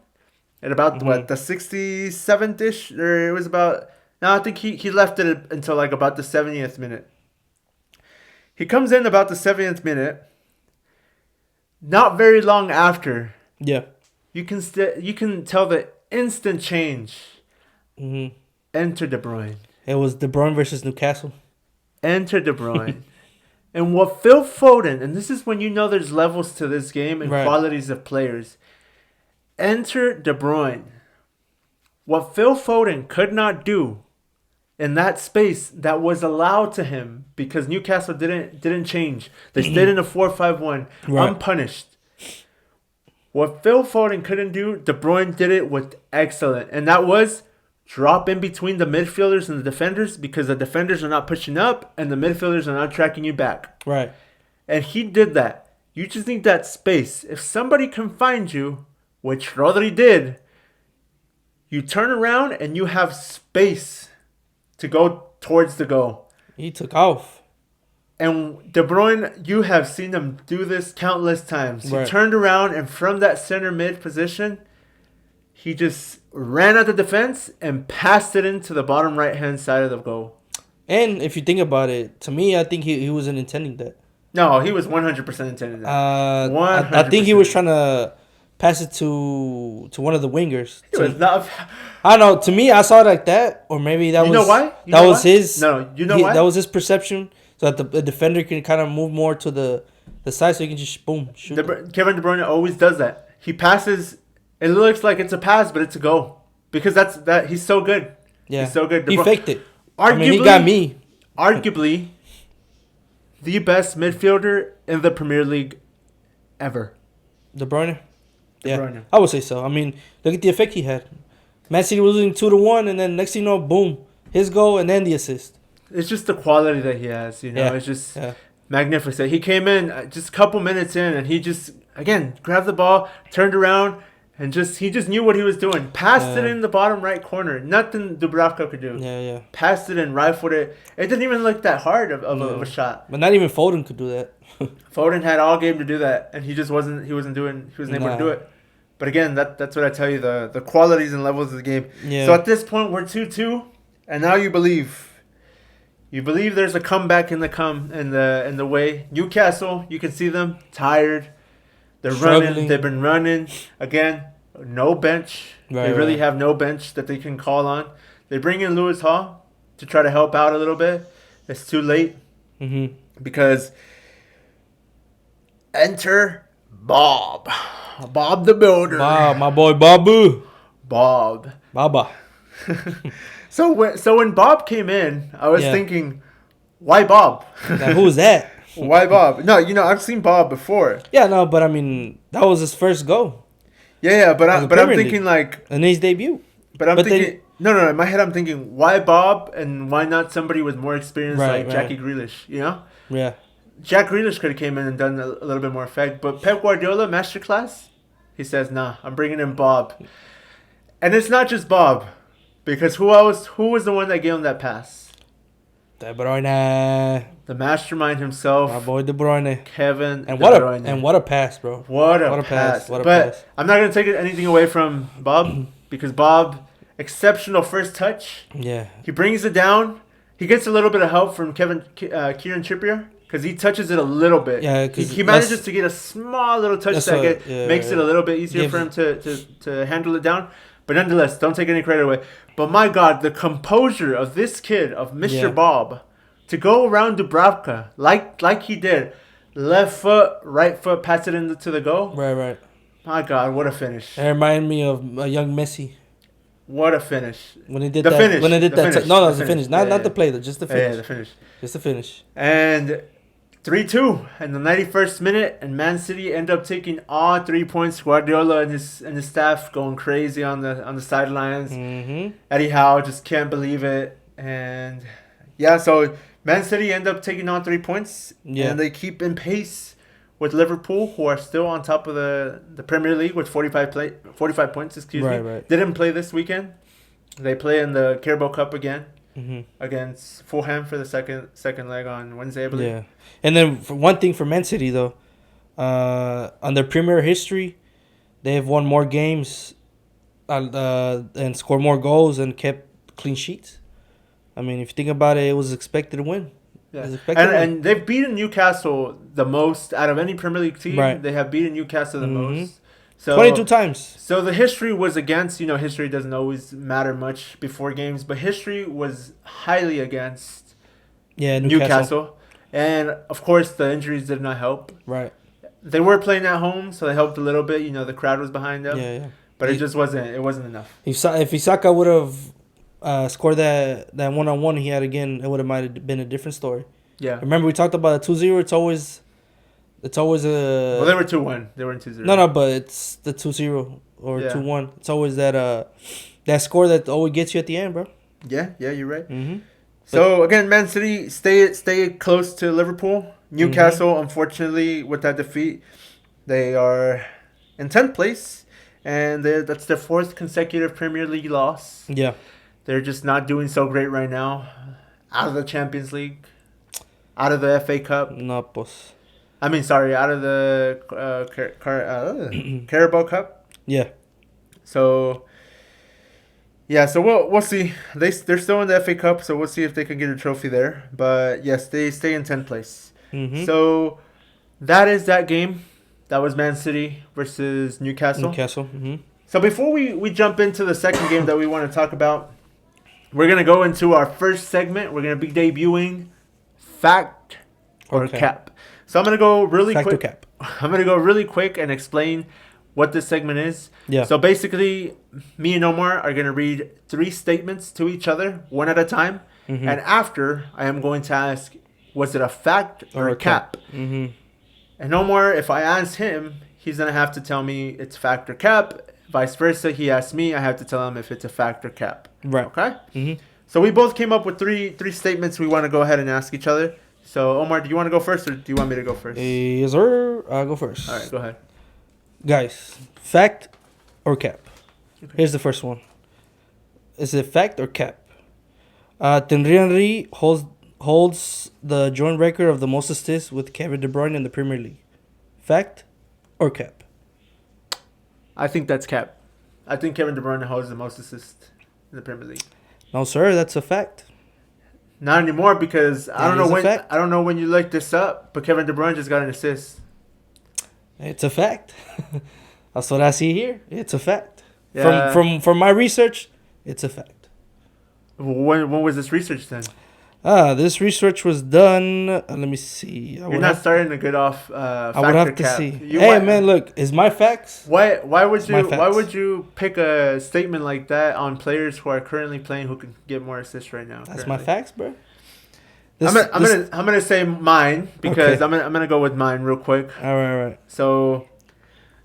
Speaker 1: at about, the 67th-ish? Or it was about... No, I think he left it until about the 70th minute. He comes in about the 70th minute. Not very long after, you can tell the instant change. Enter De Bruyne.
Speaker 2: It was De Bruyne versus Newcastle.
Speaker 1: Enter De Bruyne. And what Phil Foden, and this is when you know there's levels to this game and qualities of players. Enter De Bruyne. What Phil Foden could not do in that space that was allowed to him because Newcastle didn't change. They stayed in a 4-5-1 unpunished. What Phil Foden couldn't do, De Bruyne did it with excellent. And that was drop in between the midfielders and the defenders because the defenders are not pushing up and the midfielders are not tracking you back.
Speaker 2: Right.
Speaker 1: And he did that. You just need that space. If somebody can find you, which Rodri did, you turn around and you have space to go towards the goal.
Speaker 2: He took off.
Speaker 1: And De Bruyne, you have seen him do this countless times. He turned around and from that center mid position, he just ran at the defense and passed it into the bottom right-hand side of the goal.
Speaker 2: And if you think about it, to me, I think he wasn't intending that.
Speaker 1: No, he was 100% intending that. 100%.
Speaker 2: I think he was trying to pass it to one of the wingers.
Speaker 1: It was not.
Speaker 2: I don't know. To me, I saw it like that, or maybe that was.
Speaker 1: You know why?
Speaker 2: That was his.
Speaker 1: No, you know why?
Speaker 2: That was his perception, so that the defender can kind of move more to the side, so he can just boom shoot.
Speaker 1: Kevin De Bruyne always does that. He passes. It looks like it's a pass, but it's a goal because that he's so good.
Speaker 2: Yeah,
Speaker 1: he's so good.
Speaker 2: He faked it.
Speaker 1: Arguably,
Speaker 2: he got me.
Speaker 1: Arguably, the best midfielder in the Premier League ever.
Speaker 2: De Bruyne. Yeah,
Speaker 1: De Bruyne.
Speaker 2: I would say so. I mean, look at the effect he had. Man City was losing 2-1, and then next thing you know, boom, his goal and then the assist.
Speaker 1: It's just the quality that he has. You know,
Speaker 2: Yeah.
Speaker 1: It's just magnificent. He came in just a couple minutes in, and he just again grabbed the ball, turned around. And he just knew what he was doing. Passed it in the bottom right corner. Nothing Dubravka could do.
Speaker 2: Yeah.
Speaker 1: Passed it in, right-footed. It didn't even look that hard of a shot.
Speaker 2: But not even Foden could do that.
Speaker 1: Foden had all game to do that, and he just wasn't. He wasn't able to do it. But again, that's what I tell you. The qualities and levels of the game.
Speaker 2: Yeah.
Speaker 1: So at this point, we're 2-2, and now you believe. You believe there's a comeback in the way. Newcastle, you can see them tired. They're running. They've been running. Again, no bench. They really have no bench that they can call on. They bring in Lewis Hall to try to help out a little bit. It's too late.
Speaker 2: Mm-hmm.
Speaker 1: Because enter Bob. Bob the Builder.
Speaker 2: Bob, my boy Babu.
Speaker 1: Bob.
Speaker 2: Baba.
Speaker 1: So when Bob came in, I was thinking, why Bob?
Speaker 2: Now, who was that?
Speaker 1: Why Bob? No, I've seen Bob before.
Speaker 2: Yeah, no, but I mean, that was his first go.
Speaker 1: Yeah, but I'm thinking like...
Speaker 2: And his debut.
Speaker 1: But I'm thinking... No, in my head I'm thinking, why Bob and why not somebody with more experience Jackie Grealish, you know?
Speaker 2: Yeah.
Speaker 1: Jack Grealish could have came in and done a little bit more effect, but Pep Guardiola, masterclass, he says, nah, I'm bringing in Bob. And it's not just Bob, because who was the one that gave him that pass?
Speaker 2: De Bruyne.
Speaker 1: The mastermind himself.
Speaker 2: My boy De Bruyne.
Speaker 1: Kevin
Speaker 2: and what a pass, bro.
Speaker 1: What a pass. But I'm not going to take anything away from Bob, because Bob, exceptional first touch.
Speaker 2: Yeah.
Speaker 1: He brings it down. He gets a little bit of help from Kieran Trippier, because he touches it a little bit.
Speaker 2: Yeah,
Speaker 1: he manages to get a small little touch that makes it a little bit easier for him to handle it down. But nonetheless, don't take any credit away. But my God, the composure of this kid, of Mr. Bob, to go around Dubravka like he did, left foot, right foot, pass it into the goal.
Speaker 2: Right.
Speaker 1: My God, what a finish!
Speaker 2: It reminded me of a young Messi.
Speaker 1: What a finish!
Speaker 2: When he did that. When he did that. No, it was the finish. Not the play, though. Just the finish.
Speaker 1: Yeah, the finish.
Speaker 2: Just the finish.
Speaker 1: And 3-2 in the 91st minute, and Man City end up taking all 3 points. Guardiola and his staff going crazy on the sidelines.
Speaker 2: Mm-hmm.
Speaker 1: Eddie Howe just can't believe it, and so Man City end up taking on 3 points, and they keep in pace with Liverpool, who are still on top of the Premier League with 45 points. Excuse me.
Speaker 2: Right.
Speaker 1: Didn't play this weekend. They play in the Carabao Cup again.
Speaker 2: Mm-hmm.
Speaker 1: Against Fulham for the second leg on Wednesday, I believe.
Speaker 2: Yeah, and then for one thing for Man City though, on their Premier history, they have won more games, and scored more goals and kept clean sheets. I mean, if you think about it, it was expected to win.
Speaker 1: Yeah, and they've beaten Newcastle the most out of any Premier League team.
Speaker 2: Right.
Speaker 1: They have beaten Newcastle the most. So
Speaker 2: 22 times.
Speaker 1: So the history was against, history doesn't always matter much before games, but history was highly against Newcastle. And, of course, the injuries did not help.
Speaker 2: Right.
Speaker 1: They were playing at home, so they helped a little bit. The crowd was behind them.
Speaker 2: Yeah.
Speaker 1: But it just wasn't enough.
Speaker 2: If Isaka would have scored that one-on-one he had again, it might have been a different story.
Speaker 1: Yeah.
Speaker 2: Remember we talked about the 2-0? It's always a...
Speaker 1: Well, they were 2-1. They weren't 2-0.
Speaker 2: No, but it's the 2-0 or 2-1. It's always that score that always gets you at the end, bro.
Speaker 1: Yeah, you're right.
Speaker 2: Mm-hmm.
Speaker 1: So, again, Man City stay close to Liverpool. Newcastle, unfortunately, with that defeat, they are in 10th place. And that's their 4th consecutive Premier League loss.
Speaker 2: Yeah.
Speaker 1: They're just not doing so great right now. Out of the Champions League. Out of the FA Cup.
Speaker 2: No, pues...
Speaker 1: out of the Carabao Cup.
Speaker 2: Yeah.
Speaker 1: So we'll see. They're still in the FA Cup, so we'll see if they can get a trophy there. But yes, they stay in 10th place.
Speaker 2: Mm-hmm.
Speaker 1: So that is that game. That was Man City versus Newcastle.
Speaker 2: Newcastle. Mm-hmm.
Speaker 1: So before we jump into the second game that we want to talk about, we're going to go into our first segment. We're going to be debuting Fact or Cap. So I'm going to go really quick.
Speaker 2: Cap.
Speaker 1: I'm going to go really quick and explain what this segment is.
Speaker 2: Yeah.
Speaker 1: So basically, me and Omar are going to read 3 statements to each other, one at a time. Mm-hmm. And after, I am going to ask, was it a fact or a cap?
Speaker 2: Mm-hmm.
Speaker 1: And Omar, if I ask him, he's going to have to tell me it's fact or cap. Vice versa, he asks me, I have to tell him if it's a fact or cap.
Speaker 2: Right.
Speaker 1: Okay?
Speaker 2: Mm-hmm.
Speaker 1: So we both came up with three statements we want to go ahead and ask each other. So, Omar, do you want to go first or do you want me to go first?
Speaker 2: Yes, sir. I'll go first.
Speaker 1: All right, go ahead.
Speaker 2: Guys, fact or cap? Okay. Here's the first one. Is it fact or cap? Thierry Henry holds the joint record of the most assists with Kevin De Bruyne in the Premier League. Fact or cap?
Speaker 1: I think that's cap. I think Kevin De Bruyne holds the most assists in the Premier League.
Speaker 2: No, sir, that's a fact.
Speaker 1: Not anymore because I don't know when you looked this up, but Kevin De Bruyne just got an assist.
Speaker 2: It's a fact. That's what I see here. It's a fact.
Speaker 1: Yeah.
Speaker 2: From my research, it's a fact.
Speaker 1: When was this research then?
Speaker 2: This research was done. Let me see.
Speaker 1: You're not starting to get off.
Speaker 2: I would have to see. Man, look, is my facts?
Speaker 1: Why would you pick a statement like that on players who are currently playing who can get more assists right now?
Speaker 2: That's my facts, bro.
Speaker 1: I'm gonna say mine because okay. I'm gonna go with mine real quick.
Speaker 2: All right.
Speaker 1: So,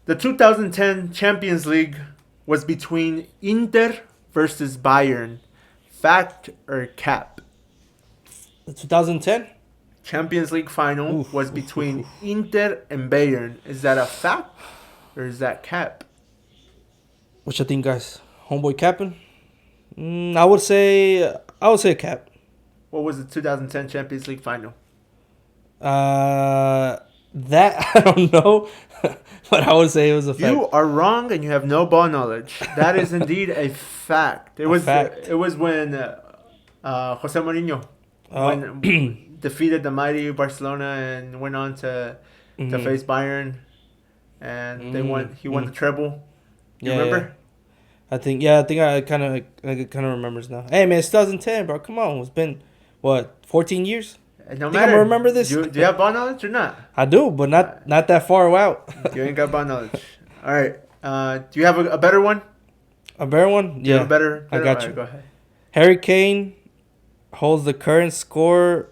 Speaker 1: the 2010 Champions League was between Inter versus Bayern. Fact or cap?
Speaker 2: The 2010
Speaker 1: Champions League final was between Inter and Bayern. Is that a fact or is that cap?
Speaker 2: What you think, guys? Homeboy capping? I would say a cap.
Speaker 1: What was the 2010 Champions League final?
Speaker 2: That I don't know, but I would say it was a fact.
Speaker 1: You are wrong, and you have no ball knowledge. That is indeed a fact. It was when Jose Mourinho defeated the mighty Barcelona and went on to face Bayern, and they won. He won the treble. You remember?
Speaker 2: Yeah. I think I kind of remembers now. Hey man, it's 2010, bro. Come on, it's been what 14 years.
Speaker 1: No
Speaker 2: matter. I'm gonna remember this.
Speaker 1: Do you have ball knowledge or not?
Speaker 2: I do, but not that far out.
Speaker 1: You ain't got ball knowledge. All right. Do you have a better one?
Speaker 2: A better one?
Speaker 1: Yeah. A better.
Speaker 2: I got you.
Speaker 1: Right, go ahead.
Speaker 2: Harry Kane holds the current scorer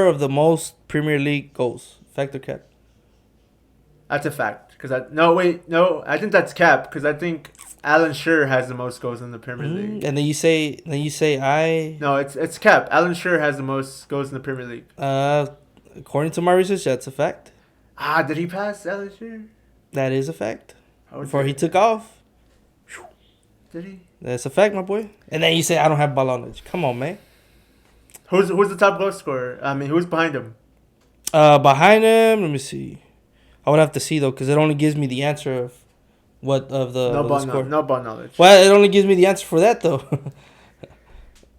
Speaker 2: of the most Premier League goals. Fact or cap?
Speaker 1: That's a fact. I think that's cap because I think Alan Shearer has the most goals in the Premier League.
Speaker 2: And then you say
Speaker 1: No, it's cap. Alan Shearer has the most goals in the Premier League.
Speaker 2: According to my research, that's a fact.
Speaker 1: Did he pass Alan Shearer?
Speaker 2: That is a fact. Before he took off.
Speaker 1: Did he?
Speaker 2: That's a fact, my boy. And then you say I don't have ball knowledge. Come on, man.
Speaker 1: Who's the top goal scorer? I mean, who's behind him?
Speaker 2: Behind him, let me see. I would have to see though, because it only gives me the answer of the score.
Speaker 1: No ball knowledge.
Speaker 2: Well, it only gives me the answer for that though.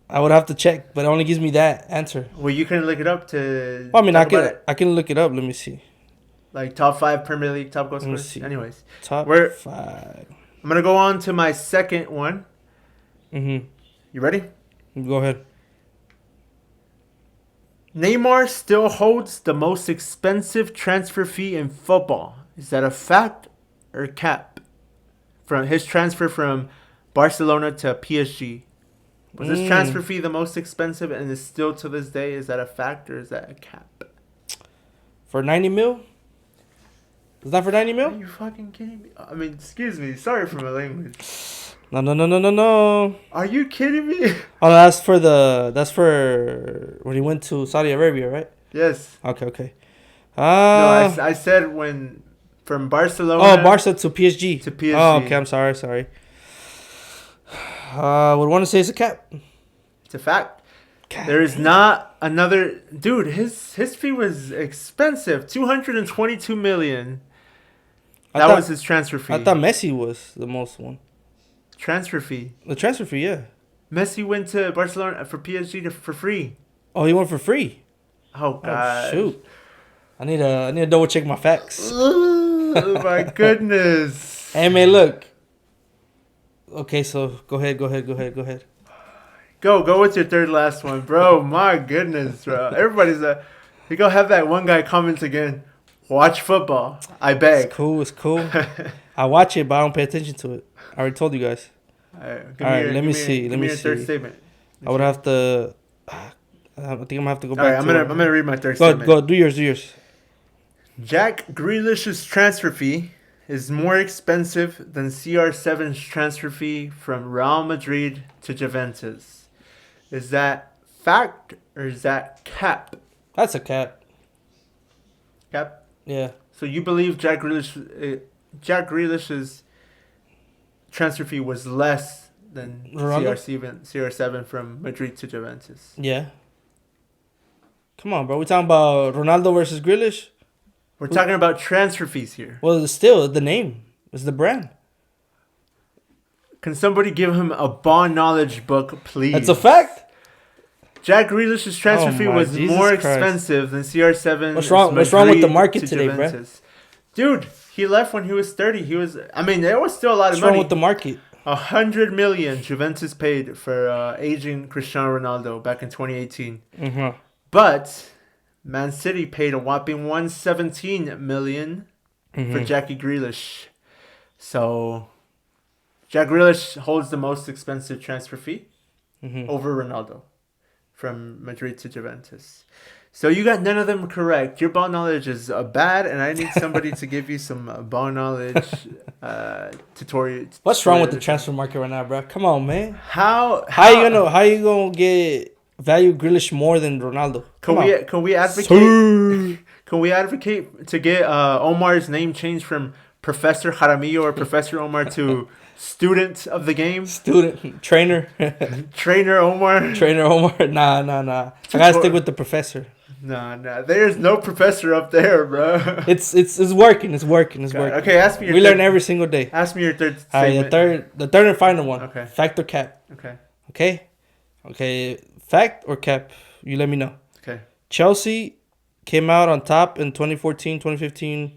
Speaker 2: I would have to check, but it only gives me that answer.
Speaker 1: Well, you can look it up to.
Speaker 2: Well, I mean, I can look it up. Let me see.
Speaker 1: Like top 5 Premier League top goal scorers. Anyways,
Speaker 2: top 5.
Speaker 1: I'm gonna go on to my second one.
Speaker 2: Mhm.
Speaker 1: You ready?
Speaker 2: Go ahead.
Speaker 1: Neymar still holds the most expensive transfer fee in football. Is that a fact or cap? From his transfer from Barcelona to PSG. Was this transfer fee the most expensive and is still to this day? Is that a fact or is that a cap?
Speaker 2: For 90 mil? Is that for 90 mil?
Speaker 1: Are you fucking kidding me? I mean, excuse me. Sorry for my language.
Speaker 2: No.
Speaker 1: Are you kidding me?
Speaker 2: Oh, that's for when he went to Saudi Arabia, right?
Speaker 1: Yes.
Speaker 2: Okay.
Speaker 1: No, I said when from Barcelona.
Speaker 2: Oh, Barca to PSG.
Speaker 1: To PSG.
Speaker 2: Oh, okay. I'm sorry. I would want to say it's a cap.
Speaker 1: It's a fact. There is not another dude. His fee was expensive. 222 million. That was his transfer fee.
Speaker 2: I thought Messi was the most one.
Speaker 1: Transfer fee.
Speaker 2: The transfer fee, yeah.
Speaker 1: Messi went to Barcelona for PSG for free.
Speaker 2: Oh, he went for free.
Speaker 1: Oh God!
Speaker 2: Oh, shoot! I need to double check my facts.
Speaker 1: Oh my goodness.
Speaker 2: Hey man, look. Okay, so go ahead.
Speaker 1: Go with your third last one, bro. My goodness, bro. Everybody's you go have that one guy comment again. Watch football. I beg.
Speaker 2: It's cool. I watch it, but I don't pay attention to it. I already told you guys.
Speaker 1: All right, let me see. Give me your third statement.
Speaker 2: I would have to. I think I'm gonna have to go back.
Speaker 1: All right, I'm gonna read my third statement.
Speaker 2: Go. Do yours.
Speaker 1: Jack Grealish's transfer fee is more expensive than CR7's transfer fee from Real Madrid to Juventus. Is that fact or is that cap?
Speaker 2: That's a cap.
Speaker 1: Cap?
Speaker 2: Yeah.
Speaker 1: So you believe Jack Grealish's transfer fee was less than CR7 from Madrid to Juventus?
Speaker 2: Yeah. Come on, bro. We're talking about Ronaldo versus Grealish?
Speaker 1: We're talking about transfer fees here.
Speaker 2: Well, it's still the name. It's the brand.
Speaker 1: Can somebody give him a ball knowledge book, please?
Speaker 2: That's a fact.
Speaker 1: Jack Grealish's transfer fee was more expensive than CR7.
Speaker 2: What's wrong with the market today, bro?
Speaker 1: Dude, he left when he was 30. There was still a lot of money.
Speaker 2: What's wrong with the market?
Speaker 1: 100 million Juventus paid for aging Cristiano Ronaldo back in 2018.
Speaker 2: Mm-hmm.
Speaker 1: But Man City paid a whopping 117 million for Jackie Grealish. So Jack Grealish holds the most expensive transfer fee over Ronaldo from Madrid to Juventus. So you got none of them correct. Your ball knowledge is bad, and I need somebody to give you some ball knowledge tutorial.
Speaker 2: What's wrong with the transfer market right now, bro? Come on, man.
Speaker 1: How
Speaker 2: you gonna get value Grealish more than Ronaldo?
Speaker 1: Can we advocate? Can we advocate to get Omar's name changed from Professor Jaramillo or Professor Omar to student of the game?
Speaker 2: Trainer Omar. Nah. I gotta stick with the professor.
Speaker 1: Nah. There's no professor up there, bro.
Speaker 2: It's working. It's working.
Speaker 1: Okay, ask me your
Speaker 2: We learn every single day.
Speaker 1: Ask me your third statement.
Speaker 2: The third and final one.
Speaker 1: Okay.
Speaker 2: Fact or cap? Okay. Fact or cap? You let me know.
Speaker 1: Okay.
Speaker 2: Chelsea came out on top in 2014-2015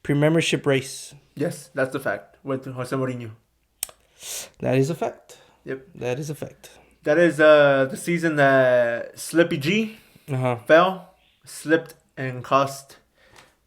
Speaker 2: pre-membership race.
Speaker 1: Yes, that's the fact. With Jose Mourinho.
Speaker 2: That is a fact.
Speaker 1: Yep.
Speaker 2: That is a fact.
Speaker 1: That is the season that Slippy G slipped and cost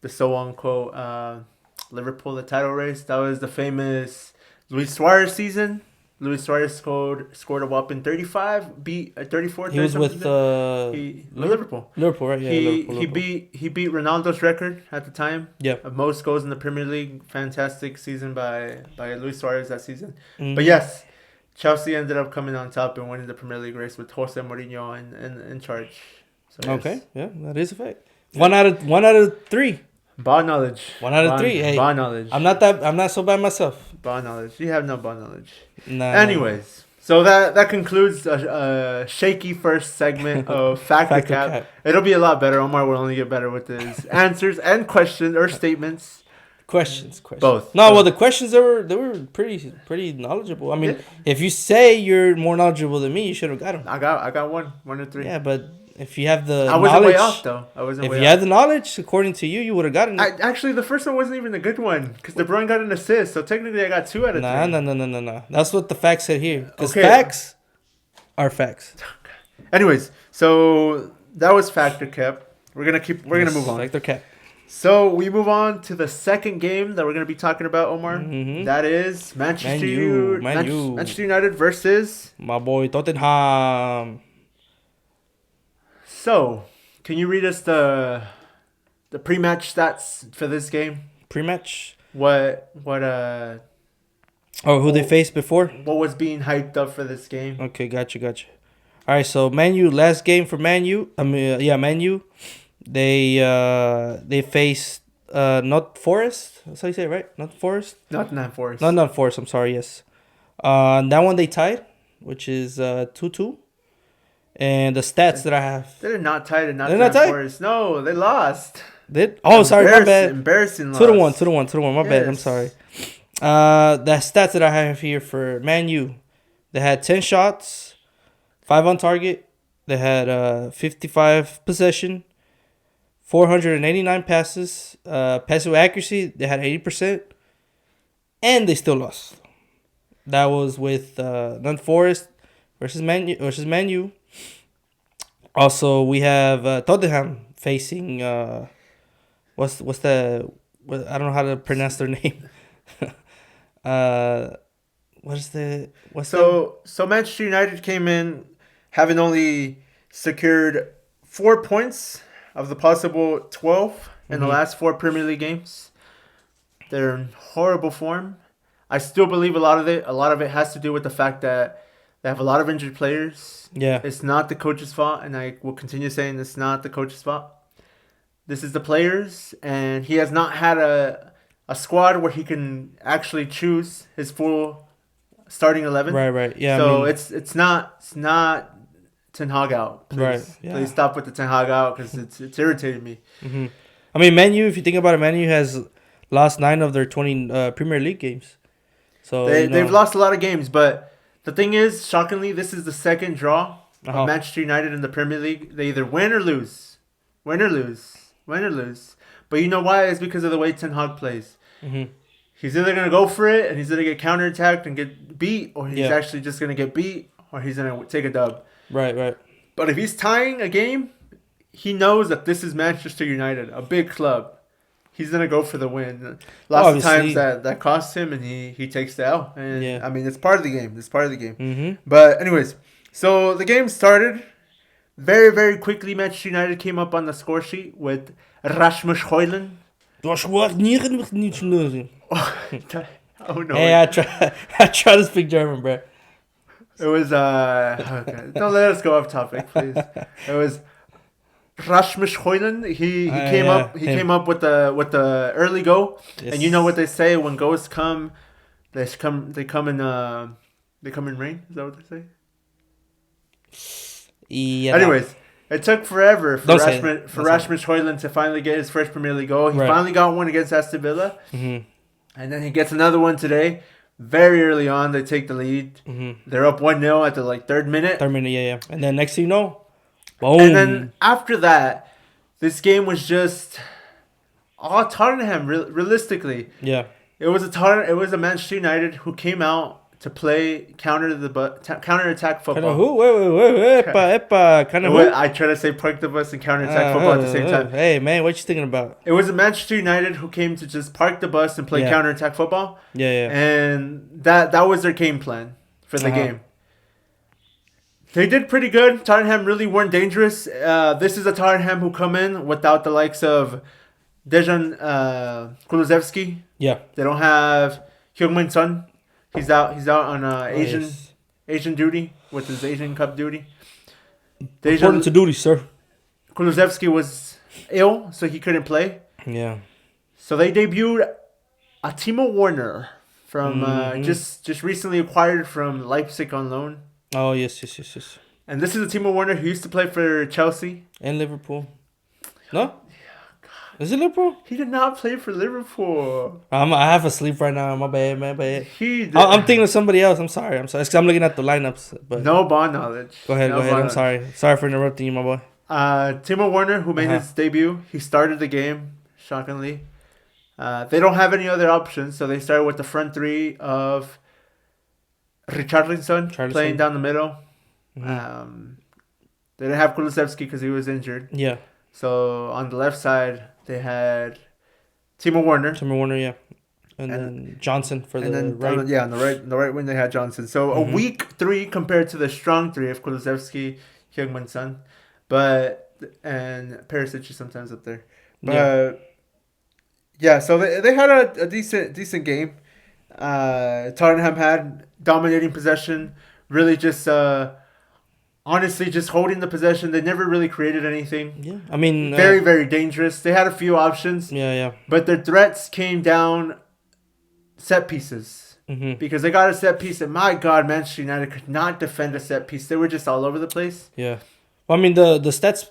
Speaker 1: the so-on-quote Liverpool the title race. That was the famous Luis Suarez season. Luis Suarez scored a whopping 35, beat 34.
Speaker 2: He was with
Speaker 1: Liverpool.
Speaker 2: Liverpool, right? Yeah,
Speaker 1: He beat Ronaldo's record at the time.
Speaker 2: Yeah.
Speaker 1: Of most goals in the Premier League. Fantastic season by Luis Suarez that season.
Speaker 2: Mm-hmm.
Speaker 1: But yes, Chelsea ended up coming on top and winning the Premier League race with Jose Mourinho in charge. So, yes.
Speaker 2: Okay, yeah, that is a fact. 1 out of 3.
Speaker 1: Ball knowledge.
Speaker 2: 1 out of 3. Hey,
Speaker 1: ball knowledge.
Speaker 2: I'm not so bad myself.
Speaker 1: Ball knowledge. You have no ball knowledge.
Speaker 2: Nah.
Speaker 1: Anyways, so that concludes a shaky first segment of Fact or Cap. It'll be a lot better. Omar will only get better with his answers and questions or statements.
Speaker 2: Questions.
Speaker 1: Both.
Speaker 2: No, well, the questions they were pretty knowledgeable. I mean, if you say you're more knowledgeable than me, you should have got them.
Speaker 1: I got 1 or 3.
Speaker 2: Yeah, but if you have the
Speaker 1: I wasn't way off though.
Speaker 2: If you had the knowledge, according to you would have gotten it.
Speaker 1: Actually, the first one wasn't even a good one because De Bruyne got an assist. So technically, I got 2 out of 3.
Speaker 2: No. That's what the facts said here. Because facts are facts.
Speaker 1: Anyways, so that was Fact or Cap. We're gonna move on.
Speaker 2: Fact or Cap.
Speaker 1: So we move on to the second game that we're going to be talking about, Omar.
Speaker 2: Mm-hmm.
Speaker 1: That is Manchester United versus
Speaker 2: my boy Tottenham.
Speaker 1: So, can you read us the pre-match stats for this game?
Speaker 2: Pre-match?
Speaker 1: Who
Speaker 2: they faced before?
Speaker 1: What was being hyped up for this game?
Speaker 2: Okay, gotcha. All right, so Man U, last game for Man U. Man U. They faced not Forest. That's how you say it, right? Not Forest.
Speaker 1: Not Forest.
Speaker 2: Not Forest. I'm sorry. Yes. That one they tied, which is 2-2. And the stats that I have,
Speaker 1: they're not tied and not Forest. No, they lost.
Speaker 2: Sorry, my bad.
Speaker 1: Embarrassing loss.
Speaker 2: 2-1. My bad. I'm sorry. The stats that I have here for Man U, they had 10 shots, 5 on target. They had 55 possession. 489 passes. Passive accuracy, they had 80%. And they still lost. That was with Nottingham Forest versus Man U. Also, we have Tottenham facing what's the I don't know how to pronounce their name.
Speaker 1: So Manchester United came in having only secured 4 points of the possible 12 in the last 4 Premier League games. They're in horrible form. I still believe a lot of it has to do with the fact that they have a lot of injured players.
Speaker 2: Yeah.
Speaker 1: It's not the coach's fault, and I will continue saying it's not the coach's fault. This is the players, and he has not had a squad where he can actually choose his full starting 11.
Speaker 2: Right. Yeah.
Speaker 1: So it's not Ten Hag out. Please,
Speaker 2: right. Yeah.
Speaker 1: Please stop with the Ten Hag out because it's irritated me.
Speaker 2: Mm-hmm. I mean, Man U. If you think about it, Man U has lost 9 of their 20 Premier League games. So
Speaker 1: they've lost a lot of games, but the thing is, shockingly, this is the second draw of Manchester United in the Premier League. They either win or lose. Win or lose. But you know why? It's because of the way Ten Hag plays.
Speaker 2: Mm-hmm.
Speaker 1: He's either going to go for it and he's going to get counterattacked and get beat, or he's actually just going to get beat, or he's going to take a dub.
Speaker 2: Right.
Speaker 1: But if he's tying a game, he knows that this is Manchester United, a big club. He's going to go for the win. Lots of times that costs him, and he takes the L. And I mean, it's part of the game.
Speaker 2: Mm-hmm.
Speaker 1: But anyways, so the game started. Very, very quickly, Manchester United came up on the score sheet with Rasmus Højlund. Oh no!
Speaker 2: Hey, I try to speak German, bro.
Speaker 1: It was okay. Don't let us go off topic, please. It was Rasmus Højlund. He came up with the early goal, and you know what they say when goals come, they come in rain. Is that what they say?
Speaker 2: Yeah.
Speaker 1: Anyways, it took forever for Rasmus Højlund to finally get his first Premier League goal. He finally got one against Aston Villa, and then he gets another one today. Very early on, they take the lead. They're up 1-0 at the 3rd minute.
Speaker 2: 3rd minute, yeah. And then next thing you know, boom.
Speaker 1: And then after that, this game was just all Tottenham. Realistically,
Speaker 2: yeah.
Speaker 1: It was a Manchester United who came out to play counter-attack football.
Speaker 2: Wait. Kind of who?
Speaker 1: I try to say park the bus and counter-attack football at the same time.
Speaker 2: Hey, man, what you thinking about?
Speaker 1: It was a Manchester United who came to just park the bus and play counter-attack football.
Speaker 2: Yeah.
Speaker 1: And that was their game plan for the game. They did pretty good. Tottenham really weren't dangerous. This is a Tottenham who come in without the likes of Dejan Kulusevski.
Speaker 2: Yeah.
Speaker 1: They don't have Heung-min Son. He's out on Asian duty with his Asian Cup duty.
Speaker 2: According to duty, sir.
Speaker 1: Kulusevski was ill, so he couldn't play.
Speaker 2: Yeah.
Speaker 1: So they debuted Timo Werner from just recently acquired from Leipzig on loan.
Speaker 2: Oh yes.
Speaker 1: And this is a Timo Werner who used to play for Chelsea
Speaker 2: and Liverpool. No. Is it Liverpool?
Speaker 1: He did not play for Liverpool.
Speaker 2: I have a sleep right now. My bad, man. But
Speaker 1: I'm
Speaker 2: thinking of somebody else. I'm sorry. I'm looking at the lineups. But
Speaker 1: no ball knowledge.
Speaker 2: Go ahead. I'm sorry. Sorry for interrupting you, my boy.
Speaker 1: Timo Werner, who made his debut, he started the game, shockingly. They don't have any other options, so they started with the front three of Richarlison playing down the middle. Mm-hmm. They didn't have Kulusevski because he was injured.
Speaker 2: Yeah.
Speaker 1: So on the left side, they had Timo Werner,
Speaker 2: yeah. And then Johnson for the right.
Speaker 1: On the right wing they had Johnson. So a weak 3 compared to the strong 3 of Kulusevski, Heung-min Son, and Perisic is sometimes up there. But so they had a decent game. Tottenham had dominating possession, really just honestly just holding the possession. They never really created anything.
Speaker 2: Yeah, I mean,
Speaker 1: very very dangerous. They had a few options.
Speaker 2: Yeah.
Speaker 1: But their threats came down set pieces. Because they got a set piece, and my God, Manchester United could not defend a set piece. They were just all over the place.
Speaker 2: Yeah. Well, I mean, the stats,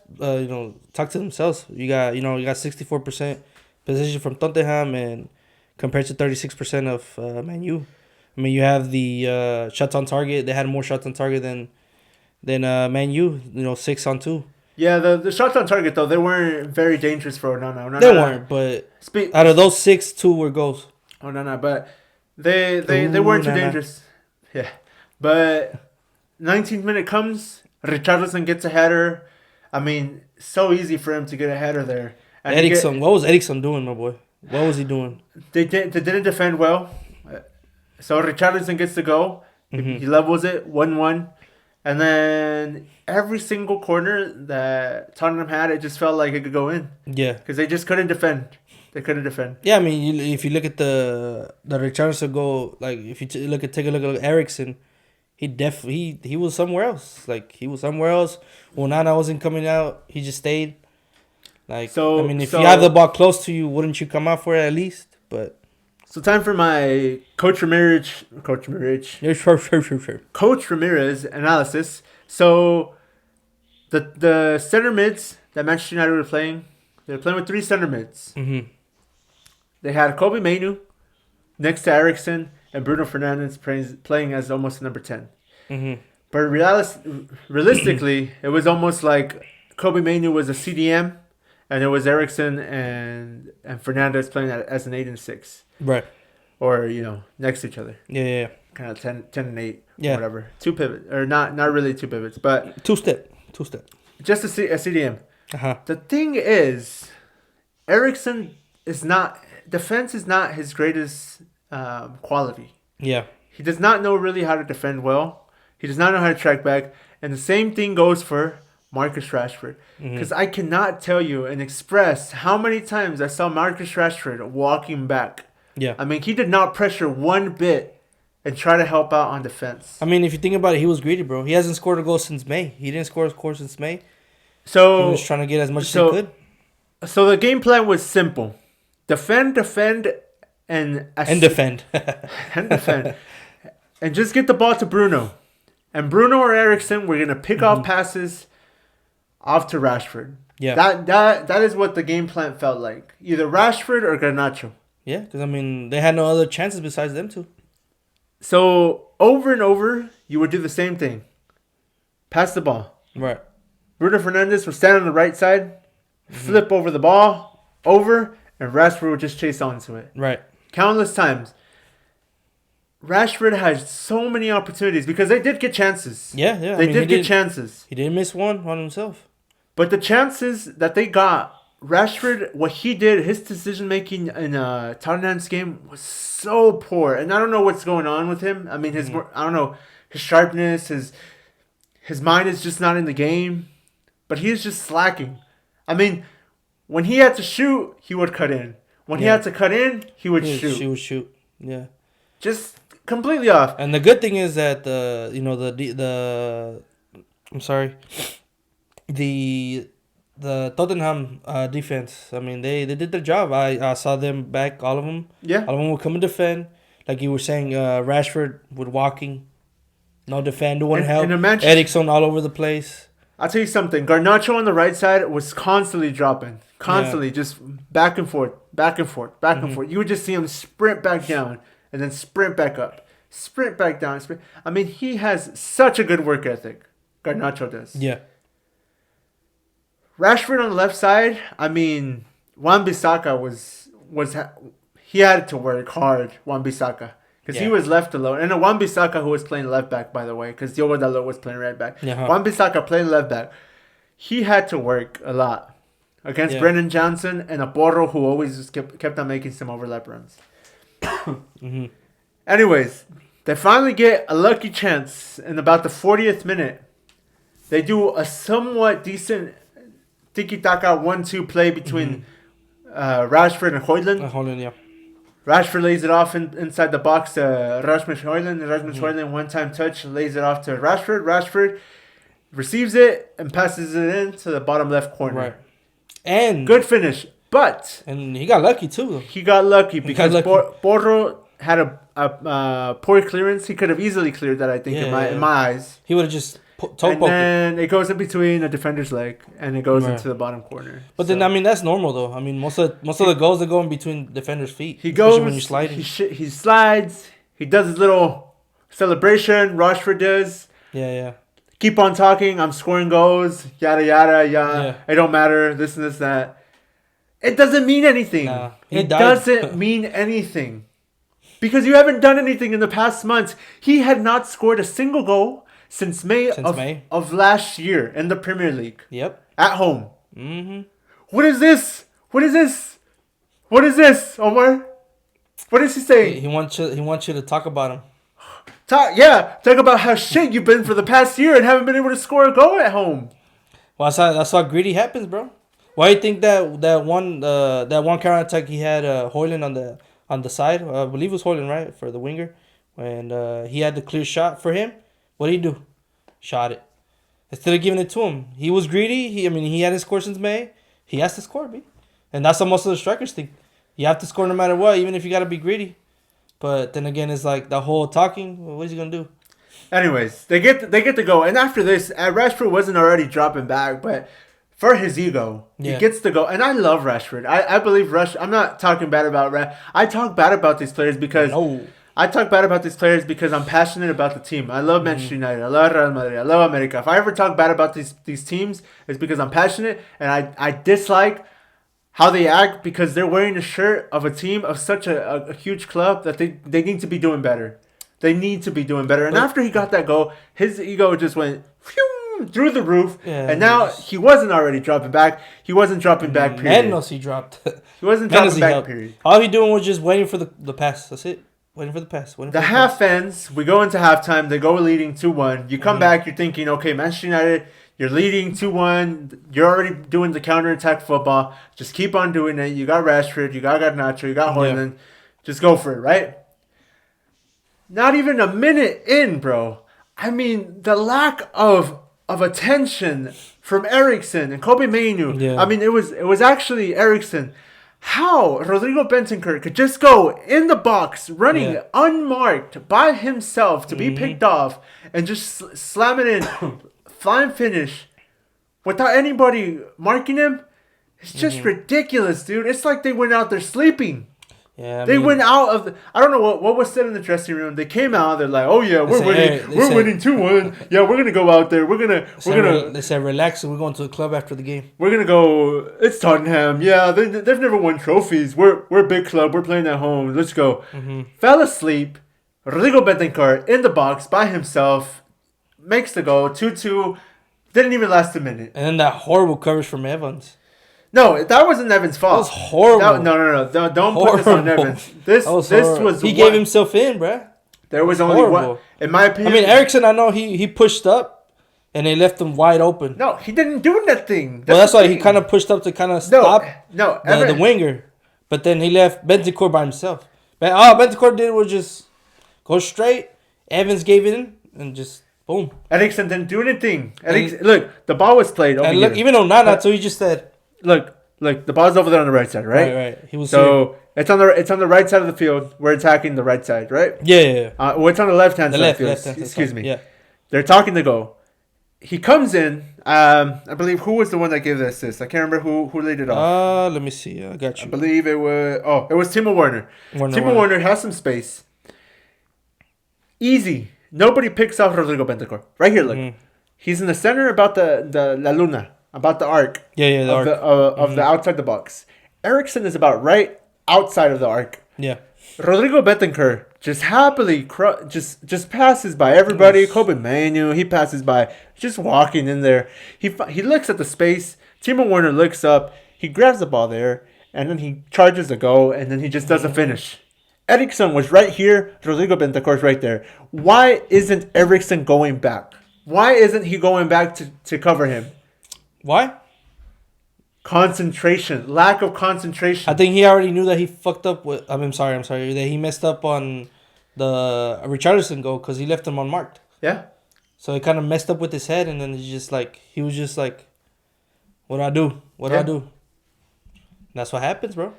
Speaker 2: talk to themselves. You got 64% possession from Tottenham, and compared to 36% of Man U. I mean, you have the shots on target. They had more shots on target than Man U. 6 on 2.
Speaker 1: Yeah, the shots on target though, they weren't very dangerous for Onana.
Speaker 2: They weren't, but out of those 6, 2 were goals.
Speaker 1: Onana, but they weren't too dangerous. Yeah, but 19th minute comes, Richarlison gets a header. I mean, so easy for him to get a header there. And
Speaker 2: Eriksson, what was Eriksson doing, my boy? What was he doing?
Speaker 1: They didn't defend well, so Richarlison gets the goal. He levels it 1-1. And then every single corner that Tottenham had, it just felt like it could go in.
Speaker 2: Yeah.
Speaker 1: Because they just couldn't defend.
Speaker 2: Yeah, I mean, if you look at the Richarlison goal, like if you take a look at Eriksson, he was somewhere else. Like he was somewhere else. Onana wasn't coming out. He just stayed. Like I mean, if you have the ball close to you, wouldn't you come out for it at least? But.
Speaker 1: So time for my Coach Ramirez analysis. So the center mids that Manchester United were playing, they were playing with 3 center mids.
Speaker 2: Mm-hmm.
Speaker 1: They had Kobe Mainoo next to Eriksson and Bruno Fernandes playing as almost number 10.
Speaker 2: Mm-hmm.
Speaker 1: But realistically, it was almost like Kobe Mainoo was a CDM, and it was Eriksson and Fernandes playing as an 8 and 6.
Speaker 2: Right.
Speaker 1: Or, next to each other.
Speaker 2: Yeah.
Speaker 1: Kind of 10 and 8,
Speaker 2: yeah.
Speaker 1: Whatever. 2 pivots. Or not really 2 pivots, but...
Speaker 2: Two-step.
Speaker 1: Just a CDM.
Speaker 2: Uh-huh.
Speaker 1: The thing is, Eriksson is not... Defense is not his greatest quality.
Speaker 2: Yeah.
Speaker 1: He does not know really how to defend well. He does not know how to track back. And the same thing goes for Marcus Rashford. Because I cannot tell you and express how many times I saw Marcus Rashford walking back.
Speaker 2: Yeah.
Speaker 1: I mean, he did not pressure one bit and try to help out on defense.
Speaker 2: I mean, if you think about it, he was greedy, bro. He hasn't scored a goal since May. He didn't score a goal since May.
Speaker 1: So
Speaker 2: he was trying to get as much as he could.
Speaker 1: So the game plan was simple. Defend, and
Speaker 2: defend.
Speaker 1: and defend. And just get the ball to Bruno. And Bruno or Eriksson, we're going to pick off passes off to Rashford.
Speaker 2: Yeah.
Speaker 1: That is what the game plan felt like. Either Rashford or Garnacho.
Speaker 2: Yeah, because, I mean, they had no other chances besides them two.
Speaker 1: So, over and over, you would do the same thing. Pass the ball.
Speaker 2: Right.
Speaker 1: Bruno Fernandes would stand on the right side, flip over the ball, over, and Rashford would just chase onto it.
Speaker 2: Right.
Speaker 1: Countless times. Rashford has so many opportunities because they did get chances.
Speaker 2: Yeah.
Speaker 1: They did get chances.
Speaker 2: He didn't miss one on himself.
Speaker 1: But the chances that they got, Rashford, what he did, his decision-making in Tottenham's game was so poor. And I don't know what's going on with him. I mean, I don't know, his sharpness, his mind is just not in the game. But he is just slacking. I mean, when he had to shoot, he would cut in. When he had to cut in, he would shoot.
Speaker 2: He would shoot, yeah.
Speaker 1: Just completely off.
Speaker 2: And the good thing is that, the Tottenham defense, I mean, they did their job. I saw them back, all of them.
Speaker 1: Yeah.
Speaker 2: All of them would come and defend. Like you were saying, Rashford would walking, no defend, wouldn't help. Eriksson all over the place.
Speaker 1: I'll tell you something. Garnacho on the right side was constantly dropping. Just back and forth. You would just see him sprint back down and then sprint back up. Sprint back down. I mean, he has such a good work ethic. Garnacho does.
Speaker 2: Yeah.
Speaker 1: Rashford on the left side, I mean, Wan-Bissaka he had to work hard, Wan-Bissaka. Because he was left alone. And Wan-Bissaka, who was playing left back, by the way, because Diogo Dalot was playing right back.
Speaker 2: Yeah.
Speaker 1: Wan-Bissaka playing left back. He had to work a lot against Brennan Johnson and a Porro who always just kept on making some overlap runs. Anyways, they finally get a lucky chance in about the 40th minute. They do a somewhat decent tiki-taka 1-2 play between Rashford and Højlund.
Speaker 2: Højlund, yeah.
Speaker 1: Rashford lays it off inside the box to Rasmus Højlund. Rasmus Højlund, one-time touch, lays it off to Rashford. Rashford receives it and passes it in to the bottom left corner. Right.
Speaker 2: And
Speaker 1: good finish. And
Speaker 2: he got lucky, too.
Speaker 1: He got lucky because Porro had a poor clearance. He could have easily cleared that, I think, in my eyes.
Speaker 2: He would have just
Speaker 1: and then it goes in between a defender's leg and it goes into the bottom corner.
Speaker 2: But then, I mean, that's normal, though. I mean, most of the goals that go in between defenders' feet.
Speaker 1: He goes,
Speaker 2: when you're sliding.
Speaker 1: He slides. He does his little celebration. Rashford does.
Speaker 2: Yeah.
Speaker 1: keep on talking. I'm scoring goals. Yada yada yada. Yeah. It don't matter. This and this that. It doesn't mean anything. Nah, it doesn't mean anything. Because you haven't done anything in the past months. He had not scored a single goal since May of last year in the Premier League.
Speaker 2: Yep.
Speaker 1: At home. Mm-hmm. What is this? What is this? What is this, Omar? What is he saying?
Speaker 2: He wants you to talk about him.
Speaker 1: Talk about how shit you've been for the past year and haven't been able to score a goal at home.
Speaker 2: Well, that's how greedy happens, bro. Why do you think that one counter attack he had Højlund on the side? I believe it was Højlund, right, for the winger, and he had the clear shot for him. What did he do? Shot it instead of giving it to him. He was greedy. He hadn't scored since May. He has to score, B, and that's what most of the strikers think. You have to score no matter what, even if you gotta be greedy. But then again, it's like the whole talking. What is he gonna do?
Speaker 1: Anyways, they get to go, and after this, Rashford wasn't already dropping back, but for his ego, he gets to go. And I love Rashford. I believe Rashford. I'm not talking bad about Rashford. I talk bad about these players because I'm passionate about the team. I love Manchester United. I love Real Madrid. I love America. If I ever talk bad about these teams, it's because I'm passionate and I dislike how they act because they're wearing a shirt of a team of such a huge club that they need to be doing better. They need to be doing better. And after he got that goal, his ego just went through the roof. Yeah, and now he wasn't already dropping back. He wasn't dropping back, period.
Speaker 2: Menos he dropped.
Speaker 1: He wasn't dropping back, period.
Speaker 2: All he doing was just waiting for the pass. That's it. Waiting for the pass.
Speaker 1: The half ends. We go into halftime. They go leading 2-1. You come back. You're thinking, okay, Manchester United, you're leading 2-1. You're already doing the counterattack football. Just keep on doing it. You got Rashford. You got Garnacho. You got Højlund. Just go for it, right? Not even a minute in, bro. I mean, the lack of attention from Eriksen and Kobe Mainoo. Yeah. I mean, it was actually Eriksen. How Rodrigo Bentancur could just go in the box, running unmarked by himself to be picked off and just slam it in, flying finish, without anybody marking him. It's just ridiculous, dude. It's like they went out there sleeping. Yeah, they went out of I don't know what was said in the dressing room. They came out. They're like, "Oh yeah, we're winning. We're winning 2-1. Yeah, we're gonna go out there. We're gonna."
Speaker 2: They said, "Relax. We're going to the club after the game.
Speaker 1: We're gonna go. It's Tottenham. Yeah, they've never won trophies. We're a big club. We're playing at home. Let's go." Fell asleep. Rodrigo Bentancur in the box by himself makes the goal. 2-2. Didn't even last a minute.
Speaker 2: And then that horrible coverage from Evans.
Speaker 1: No, that wasn't Evans' fault.
Speaker 2: That was horrible.
Speaker 1: No. Don't put this on Evans. This was
Speaker 2: he gave himself in, bruh.
Speaker 1: There was only one. In my opinion.
Speaker 2: I mean, Eriksen, I know he pushed up, and they left him wide open.
Speaker 1: No, he didn't do nothing.
Speaker 2: That's why he kind of pushed up to kind of stop the winger. But then he left Bentancur by himself. All Bentancur did was just go straight. Evans gave it in, and just boom.
Speaker 1: Eriksen didn't do anything. Look, the ball was played.
Speaker 2: And look, even though Nana, so he just said.
Speaker 1: Look, the ball's over there on the right side, right?
Speaker 2: Right. He was
Speaker 1: so here. It's on the right side of the field. We're attacking the right side, right?
Speaker 2: Yeah.
Speaker 1: Well, it's on the left hand side of the field. Excuse me.
Speaker 2: Yeah.
Speaker 1: They're talking to go. He comes in. I believe who was the one that gave the assist? I can't remember who laid it off.
Speaker 2: Let me see. I got you.
Speaker 1: I believe it was Timo Werner. Timo Werner has some space. Easy. Nobody picks off Rodrigo Bentancur. Right here, look. He's in the center about the La Luna. About the arc.
Speaker 2: Yeah, the arc.
Speaker 1: Of the outside the box. Eriksen is about right outside of the arc.
Speaker 2: Yeah.
Speaker 1: Rodrigo Bentancur just happily just passes by everybody. Kobe Mainoo, he passes by, just walking in there. He looks at the space. Timo Werner looks up. He grabs the ball there, and then he charges a go, and then he just does a finish. Eriksen was right here. Rodrigo Bentancur is right there. Why isn't Eriksen going back? Why isn't he going back to cover him?
Speaker 2: Why?
Speaker 1: Concentration. Lack of concentration.
Speaker 2: I think he already knew that he fucked up with... I'm sorry. That he messed up on the Richarlison goal because he left him unmarked.
Speaker 1: Yeah.
Speaker 2: So he kind of messed up with his head, and then he was just like, what do I do? What do I do? And that's what happens, bro.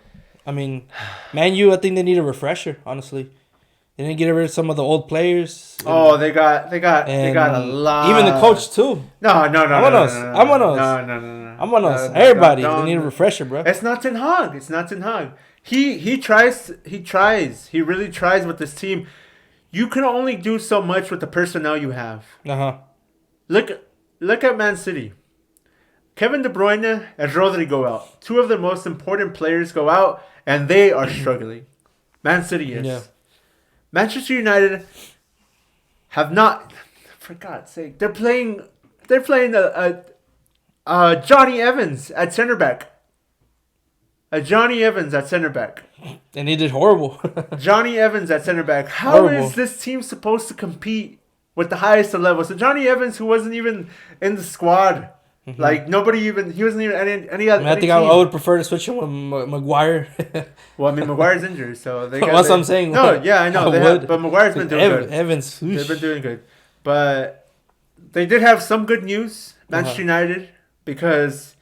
Speaker 2: I mean, Man U, I think they need a refresher, honestly. They didn't get rid of some of the old players.
Speaker 1: Oh, they got a lot.
Speaker 2: Even the coach too.
Speaker 1: No.
Speaker 2: I'm on us. Everybody. They need a refresher, bro.
Speaker 1: It's not Ten Hag. He tries. He really tries with this team. You can only do so much with the personnel you have. Look at Man City. Kevin De Bruyne and Rodri go out. Two of the most important players go out, and they are struggling. Man City is.
Speaker 2: Yeah.
Speaker 1: Manchester United have not. For God's sake, they're playing Johnny Evans at center back. Johnny Evans at center back.
Speaker 2: And he did horrible.
Speaker 1: Johnny Evans at center back. How is this team supposed to compete with the highest of levels? So Johnny Evans, who wasn't even in the squad, like he wasn't even any other.
Speaker 2: I think I would prefer to switch him with Maguire.
Speaker 1: Well, I mean, Maguire's injured, so they.
Speaker 2: That's what I'm saying.
Speaker 1: No, yeah, I know. But Maguire's been doing good.
Speaker 2: Evans,
Speaker 1: they've been doing good, but they did have some good news, Manchester United, because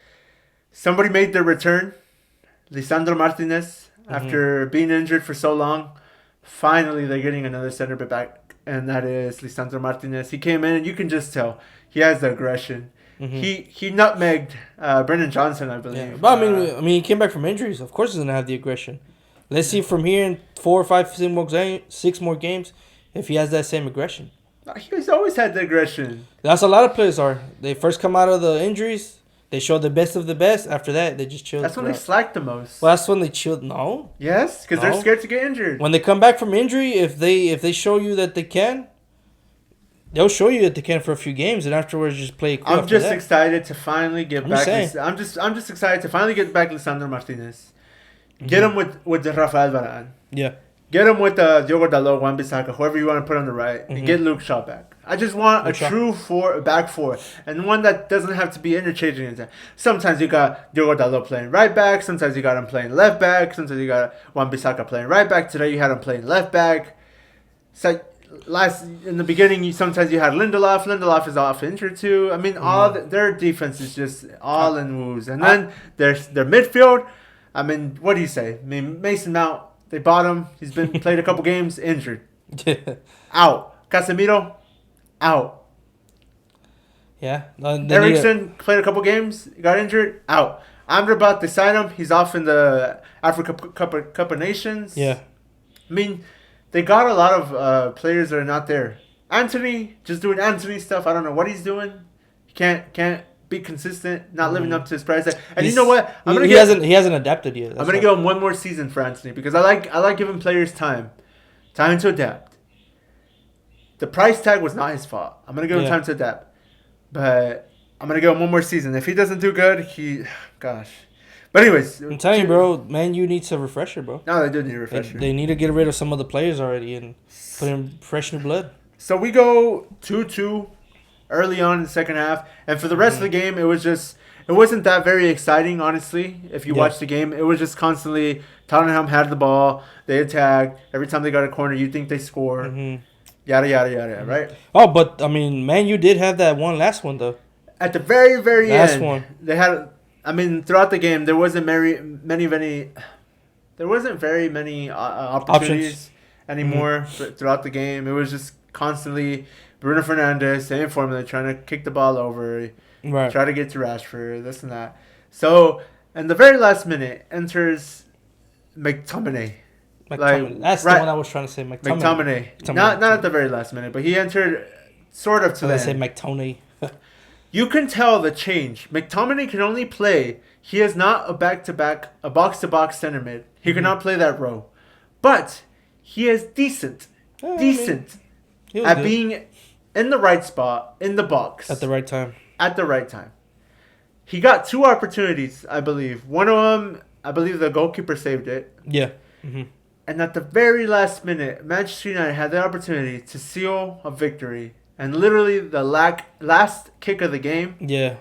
Speaker 1: somebody made their return. Lisandro Martinez, after being injured for so long, finally they're getting another center back, and that is Lisandro Martinez. He came in, and you can just tell he has the aggression. He nutmegged Brendan Johnson, I believe.
Speaker 2: Yeah. But I mean, he came back from injuries. Of course, he's gonna have the aggression. Let's see from here in 4 or 5, 6 more games if he has that same aggression.
Speaker 1: He's always had the aggression.
Speaker 2: That's a lot of players are. They first come out of the injuries. They show the best of the best. After that, they just chill.
Speaker 1: That's when they slack the most.
Speaker 2: Well, that's when they chill. No.
Speaker 1: Yes, because they're scared to get injured.
Speaker 2: When they come back from injury, if they show you that they can, they'll show you that they can for a few games, and afterwards just play.
Speaker 1: I'm just excited to finally get back. I'm just excited to finally get back Lisandro Martinez. Get him with the Rafael Varane.
Speaker 2: Yeah.
Speaker 1: Get him with Diogo Dalot, Wan-Bissaka, whoever you want to put on the right, and get Luke Shaw back. I just want a true back four, and one that doesn't have to be interchanging. Sometimes you got Diogo Dalot playing right back, sometimes you got him playing left back, sometimes you got Wan-Bissaka playing right back. Today you had him playing left back. So in the beginning, sometimes you had Lindelof. Lindelof is off injured too. I mean, their defense is just all in woos, and then their midfield. I mean, what do you say? I mean, Mason Mount. They bought him. He's been played a couple games, injured. Out. Casemiro, out.
Speaker 2: Yeah.
Speaker 1: Eriksen played a couple games, got injured, out. Amrabat, they signed him. He's off in the Africa Cup of Nations.
Speaker 2: Yeah.
Speaker 1: I mean, they got a lot of players that are not there. Anthony, just doing Anthony stuff. I don't know what he's doing. He can't be consistent, not living up to his price. And you know what?
Speaker 2: He hasn't adapted yet.
Speaker 1: I'm gonna give him one more season for Anthony because I like giving players time to adapt. The price tag was not his fault. I'm gonna give him time to adapt, but I'm gonna give him one more season. If he doesn't do good, gosh. But anyways,
Speaker 2: I'm telling you, bro, Man U needs a refresher, bro.
Speaker 1: No, they do need a refresher.
Speaker 2: They need to get rid of some of the players already and put in fresh new blood.
Speaker 1: So we go 2-2. Early on in the second half, and for the rest of the game, it wasn't that very exciting, honestly. If you watch the game, it was just constantly Tottenham had the ball, they attacked. Every time they got a corner, you think they score. Yada yada yada, right?
Speaker 2: Oh, but I mean, Man U did have that last one though.
Speaker 1: At the very
Speaker 2: last
Speaker 1: end,
Speaker 2: one.
Speaker 1: They had. I mean, throughout the game, there wasn't very many opportunities anymore throughout the game. It was just constantly Bruno Fernandes, same formula, trying to kick the ball over, try to get to Rashford, this and that. So, in the very last minute, enters McTominay.
Speaker 2: That's the one I was trying to say,
Speaker 1: McTominay. Not at the very last minute, but he entered sort of to the end.
Speaker 2: Say McTominay.
Speaker 1: You can tell the change. McTominay can only play. He is not a box-to-box center mid. He cannot play that role. But he is decent at being in the right spot, in the box.
Speaker 2: At the right time. He got 2 opportunities, I believe. One of them, I believe the goalkeeper saved it. Yeah.
Speaker 1: And at the very last minute, Manchester United had the opportunity to seal a victory. And literally the last kick of the game.
Speaker 2: Yeah.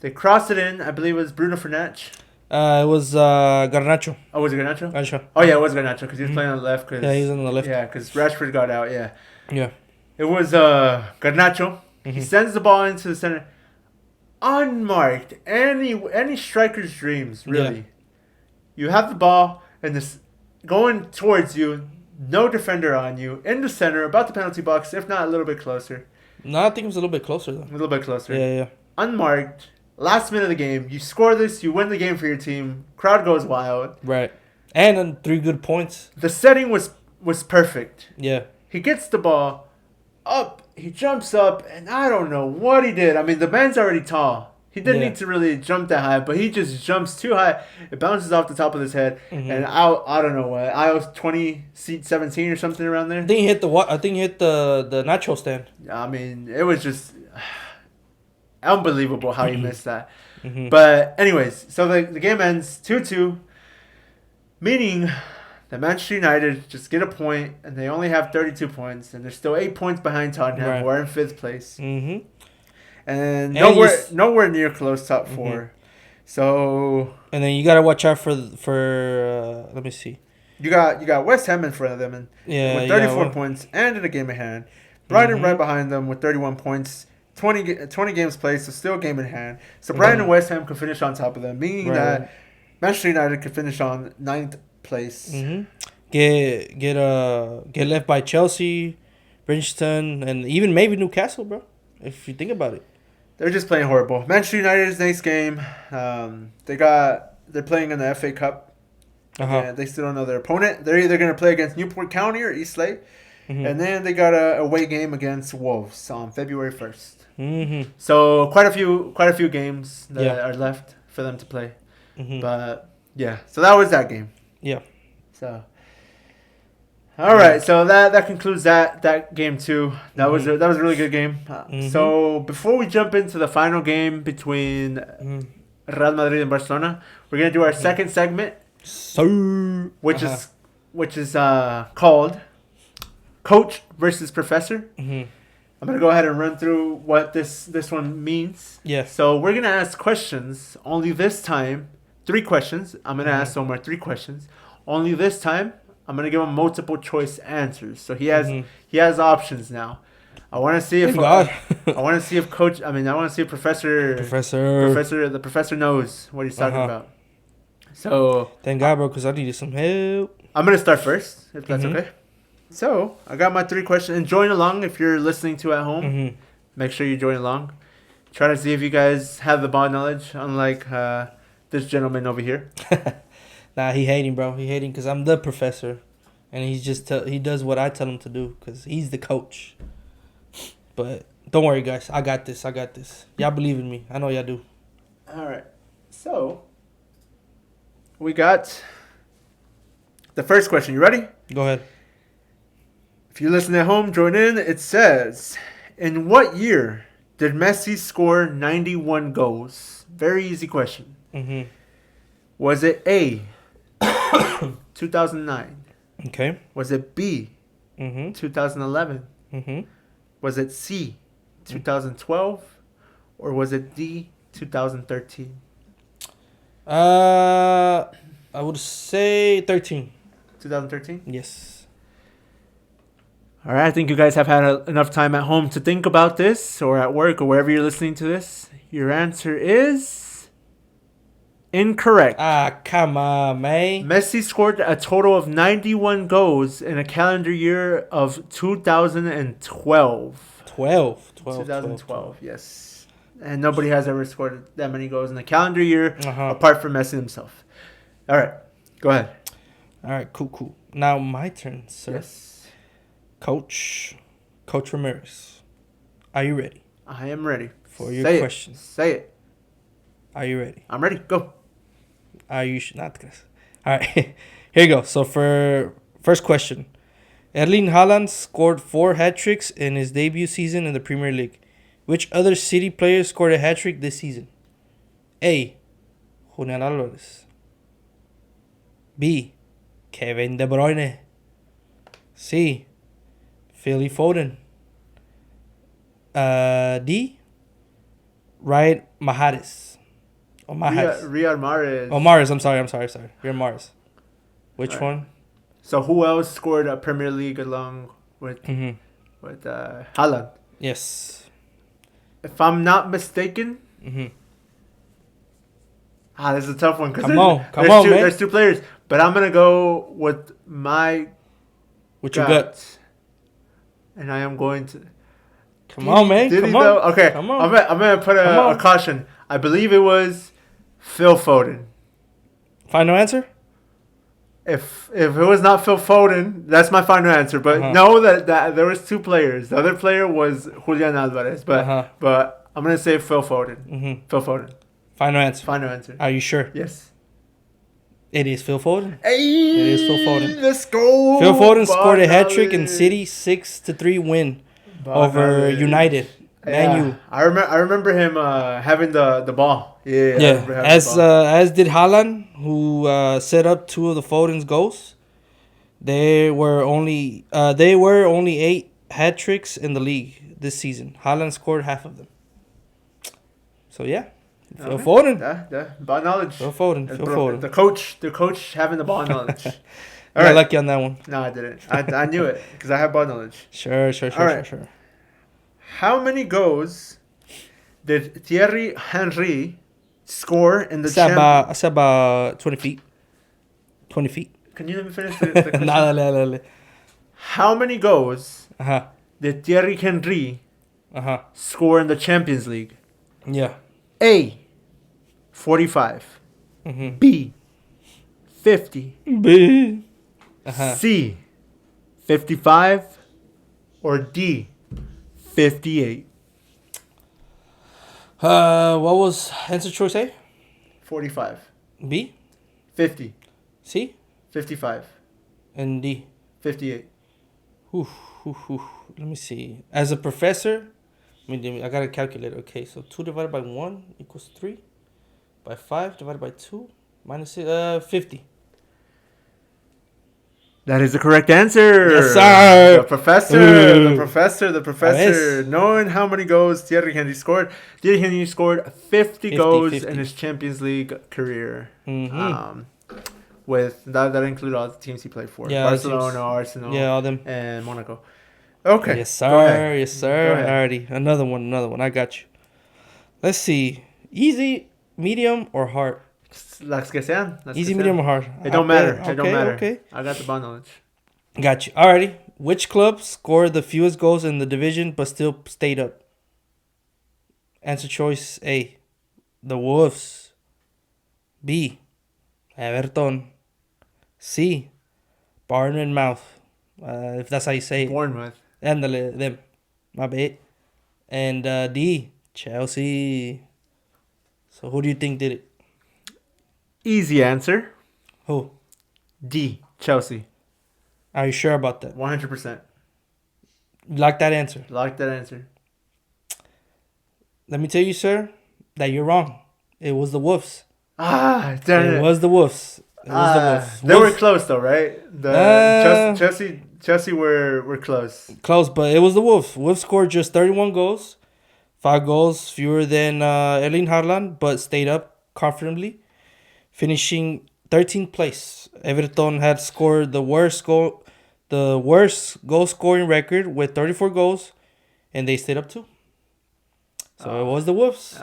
Speaker 1: They crossed it in. I believe it was Bruno Fernandes.
Speaker 2: It was Garnacho.
Speaker 1: Oh, was it Garnacho?
Speaker 2: Garnacho.
Speaker 1: Oh, yeah, it was Garnacho because he was playing on the left.
Speaker 2: Yeah, he's on the left.
Speaker 1: Yeah, because Rashford got out, yeah.
Speaker 2: Yeah.
Speaker 1: It was Garnacho. He sends the ball into the center. Unmarked. Any striker's dreams, really. Yeah. You have the ball and this going towards you. No defender on you. In the center, about the penalty box, if not a little bit closer.
Speaker 2: No, I think it was a little bit closer, though.
Speaker 1: A little bit closer.
Speaker 2: Yeah.
Speaker 1: Unmarked. Last minute of the game. You score this, you win the game for your team. Crowd goes wild.
Speaker 2: Right. And 3 good points.
Speaker 1: The setting was perfect.
Speaker 2: Yeah.
Speaker 1: He gets the ball. up. He jumps up, and I don't know what he did. I mean, the man's already tall. He didn't need to really jump that high, but he just jumps too high. It bounces off the top of his head, and I don't know what. I was 20, seat 17 or something around there.
Speaker 2: I think he hit the nacho stand.
Speaker 1: I mean, it was just unbelievable how he missed that. But anyways, so the game ends 2-2, meaning that Manchester United just get a point, and they only have 32 points, and they're still 8 points behind Tottenham, who are in 5th place. And nowhere near close top 4. So.
Speaker 2: And then you gotta watch out for let me see.
Speaker 1: You got West Ham in front of them, and with 34 points and in a game in hand. Brighton right behind them with 31 points. 20 games played, so still game in hand. So Brighton and West Ham could finish on top of them, meaning that Manchester United could finish on 9th place.
Speaker 2: Get left by Chelsea, Bridgestone, and even maybe Newcastle, bro. If you think about it,
Speaker 1: they're just playing horrible. Manchester United's next game, they're playing in the FA Cup. And they still don't know their opponent. They're either going to play against Newport County or Eastlake, and then they got a away game against Wolves on February 1st. So quite a few games that are left for them to play. But yeah, so that was that game.
Speaker 2: Yeah.
Speaker 1: So all right, so that concludes that game too. That was a really good game. So before we jump into the final game between Real Madrid and Barcelona, we're gonna do our second segment, which is called Coach versus Professor. I'm going to go ahead and run through what this one means.
Speaker 2: Yeah.
Speaker 1: So we're going to ask questions. Only this time, 3 questions. I'm going to ask Omar 3 questions. Only this time, I'm going to give him multiple choice answers. So he has options now. I want to see if the professor knows what he's talking about. So
Speaker 2: thank God, bro, because I needed some help.
Speaker 1: I'm going to start first, if that's okay. So, I got my 3 questions. And join along if you're listening to at home. Make sure you join along. Try to see if you guys have the ball knowledge, unlike this gentleman over here.
Speaker 2: Nah, he hating, bro. He hating because I'm the professor. And he does what I tell him to do because he's the coach. But don't worry, guys. I got this. Y'all believe in me. I know y'all do.
Speaker 1: All right. So, we got the first question. You ready?
Speaker 2: Go ahead.
Speaker 1: If you listen at home, join in. It says, in what year did Messi score 91 goals? Very easy question. Was it A, 2009?
Speaker 2: Okay.
Speaker 1: Was it B, 2011? Was it C, 2012? Or was it D, 2013?
Speaker 2: I would say 13.
Speaker 1: 2013?
Speaker 2: Yes.
Speaker 1: All right, I think you guys have had enough time at home to think about this, or at work, or wherever you're listening to this. Your answer is incorrect.
Speaker 2: Ah, come on, man.
Speaker 1: Messi scored a total of 91 goals in a calendar year of 2012. 2012, yes. And nobody has ever scored that many goals in a calendar year, apart from Messi himself. All right, go ahead.
Speaker 2: All right, cool. Now my turn, sir.
Speaker 1: Yes.
Speaker 2: Coach Ramirez, are you ready?
Speaker 1: I am ready.
Speaker 2: For your question.
Speaker 1: Say it.
Speaker 2: Are you ready?
Speaker 1: I'm ready. Go.
Speaker 2: Are you not? All right. Here you go. So for first question, Erling Haaland scored 4 hat-tricks in his debut season in the Premier League. Which other City player scored a hat-trick this season? A, Julian Alvarez. B, Kevin De Bruyne. C, Philly Foden. D, Riyad Mahrez.
Speaker 1: Riyad Mahrez.
Speaker 2: Oh, Mahrez. I'm sorry. Riyad Mahrez. Which one?
Speaker 1: So who else scored a Premier League along with Haaland?
Speaker 2: Yes.
Speaker 1: If I'm not mistaken. This is a tough one.
Speaker 2: Come on, man.
Speaker 1: There's 2 players, but I'm gonna go with my.
Speaker 2: With your gut.
Speaker 1: And I am going to.
Speaker 2: Come on, man.
Speaker 1: Come on. Okay. Come on. I'm gonna put a caution. I believe it was Phil Foden.
Speaker 2: Final answer?
Speaker 1: if it was not Phil Foden, that's my final answer. But know that there was two players. The other player was Julian Alvarez. But I'm gonna say Phil Foden.
Speaker 2: Mm-hmm.
Speaker 1: Phil Foden.
Speaker 2: Final answer.
Speaker 1: Final answer.
Speaker 2: Are you sure?
Speaker 1: Yes.
Speaker 2: It is Phil Foden.
Speaker 1: Hey,
Speaker 2: it is Phil Foden.
Speaker 1: Let's go.
Speaker 2: Phil Foden scored a hat trick in City 6-3 win over United.
Speaker 1: Yeah. I remember him having the ball.
Speaker 2: Yeah. As did Haaland, who set up two of the Foden's goals. They were only 8 hat tricks in the league this season. Haaland scored half of them. So yeah. Phil Foden.
Speaker 1: Ball knowledge.
Speaker 2: Phil Foden.
Speaker 1: The coach having the ball knowledge.
Speaker 2: All right. Lucky on that one.
Speaker 1: No, I didn't. I knew it because I have ball knowledge.
Speaker 2: Sure.
Speaker 1: How many goals did Thierry Henry score in the Champions?
Speaker 2: I said about 20 feet. 20 feet.
Speaker 1: Can you let me finish the question?
Speaker 2: Dale.
Speaker 1: How many goals did Thierry Henry score in the Champions League?
Speaker 2: Yeah.
Speaker 1: A, 45. B, 50.
Speaker 2: B.
Speaker 1: C, 55. Or D, 58.
Speaker 2: What was answer choice A?
Speaker 1: 45.
Speaker 2: B?
Speaker 1: 50.
Speaker 2: C?
Speaker 1: 55.
Speaker 2: And D?
Speaker 1: 58.
Speaker 2: Let me see. As a professor, I got to calculate. Okay, so 2 divided by 1 equals 3. By 5 divided by 2 minus 50.
Speaker 1: That is the correct answer.
Speaker 2: Yes, sir.
Speaker 1: The professor. Knowing how many goals Thierry Henry scored. Thierry Henry scored 50 goals in his Champions League career. With that included all the teams he played for.
Speaker 2: Yeah,
Speaker 1: Barcelona, Arsenal,
Speaker 2: all them.
Speaker 1: And Monaco. Okay.
Speaker 2: Yes, sir. Yes, sir. Alrighty. Another one. I got you. Let's see. Easy, medium, or hard?
Speaker 1: Las que sean.
Speaker 2: Easy, medium, or hard?
Speaker 1: It don't matter.
Speaker 2: Okay.
Speaker 1: I got the ball knowledge.
Speaker 2: Got you. Alrighty. Which club scored the fewest goals in the division but still stayed up? Answer choice A. The Wolves. B. Everton. C. Bournemouth. If that's how you say it.
Speaker 1: Bournemouth.
Speaker 2: Ándale, them. My bad. And D. Chelsea. So who do you think did it?
Speaker 1: Easy answer.
Speaker 2: Who?
Speaker 1: D. Chelsea.
Speaker 2: Are you sure about that?
Speaker 1: 100%.
Speaker 2: You like that answer?
Speaker 1: Like that answer.
Speaker 2: Let me tell you, sir, that you're wrong. It was the Wolves.
Speaker 1: Damn it.
Speaker 2: It was the Wolves.
Speaker 1: They were close though, right? Chelsea were close.
Speaker 2: Close, but it was the Wolves. Wolves scored just 31 goals. 5 goals fewer than Erling Haaland, but stayed up confidently, finishing 13th place. Everton had scored the worst goal scoring record with 34 goals, and they stayed up too. So it was the Wolves.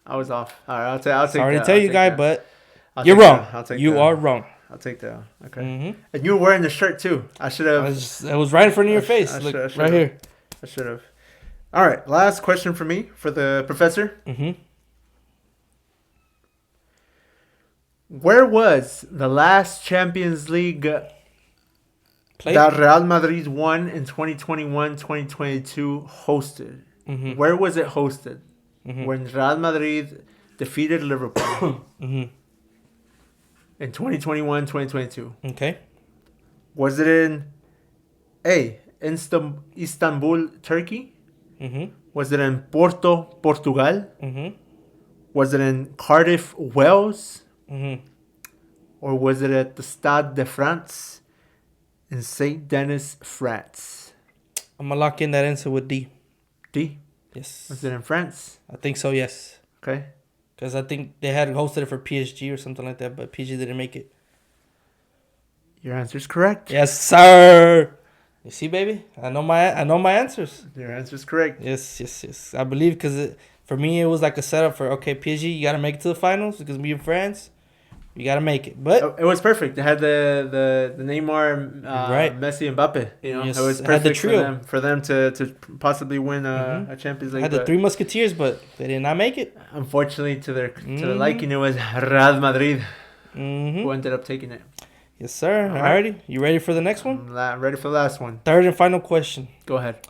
Speaker 1: I was off. All right, I'll take.
Speaker 2: Sorry to tell you, guy, but you're wrong. You are wrong.
Speaker 1: I'll take that. Okay. And you were wearing the shirt too. I should have.
Speaker 2: It was right in front of your face. Look, right here.
Speaker 1: I should have. All right. Last question for me, for the professor. Where was the last Champions League that Real Madrid won in 2021-2022 hosted? Where was it hosted? When Real Madrid defeated Liverpool in 2021-2022.
Speaker 2: Okay.
Speaker 1: Was it in A, Istanbul, Turkey? Was it in Porto, Portugal? Was it in Cardiff, Wales? Or was it at the Stade de France in Saint Denis, France?
Speaker 2: I'm going to lock in that answer with D.
Speaker 1: D?
Speaker 2: Yes.
Speaker 1: Was it in France?
Speaker 2: I think so, yes.
Speaker 1: Okay.
Speaker 2: Because I think they had hosted it for PSG or something like that, but PSG didn't make it.
Speaker 1: Your answer's correct.
Speaker 2: Yes, sir. You see, baby? I know my answers.
Speaker 1: Your answer's correct.
Speaker 2: Yes. I believe because for me, it was like a setup for, okay, PSG, you got to make it to the finals because we in France. You got to make it. But
Speaker 1: it was perfect. They had the Neymar, Messi, and Mbappe. You know, it was perfect for them to possibly win a Champions League.
Speaker 2: Had the 3 Musketeers, but they did not make it.
Speaker 1: Unfortunately, to their liking, it was Real Madrid who ended up taking it.
Speaker 2: Yes, sir. Alrighty. You ready for the next one?
Speaker 1: I'm ready for the last one.
Speaker 2: Third and final question.
Speaker 1: Go ahead.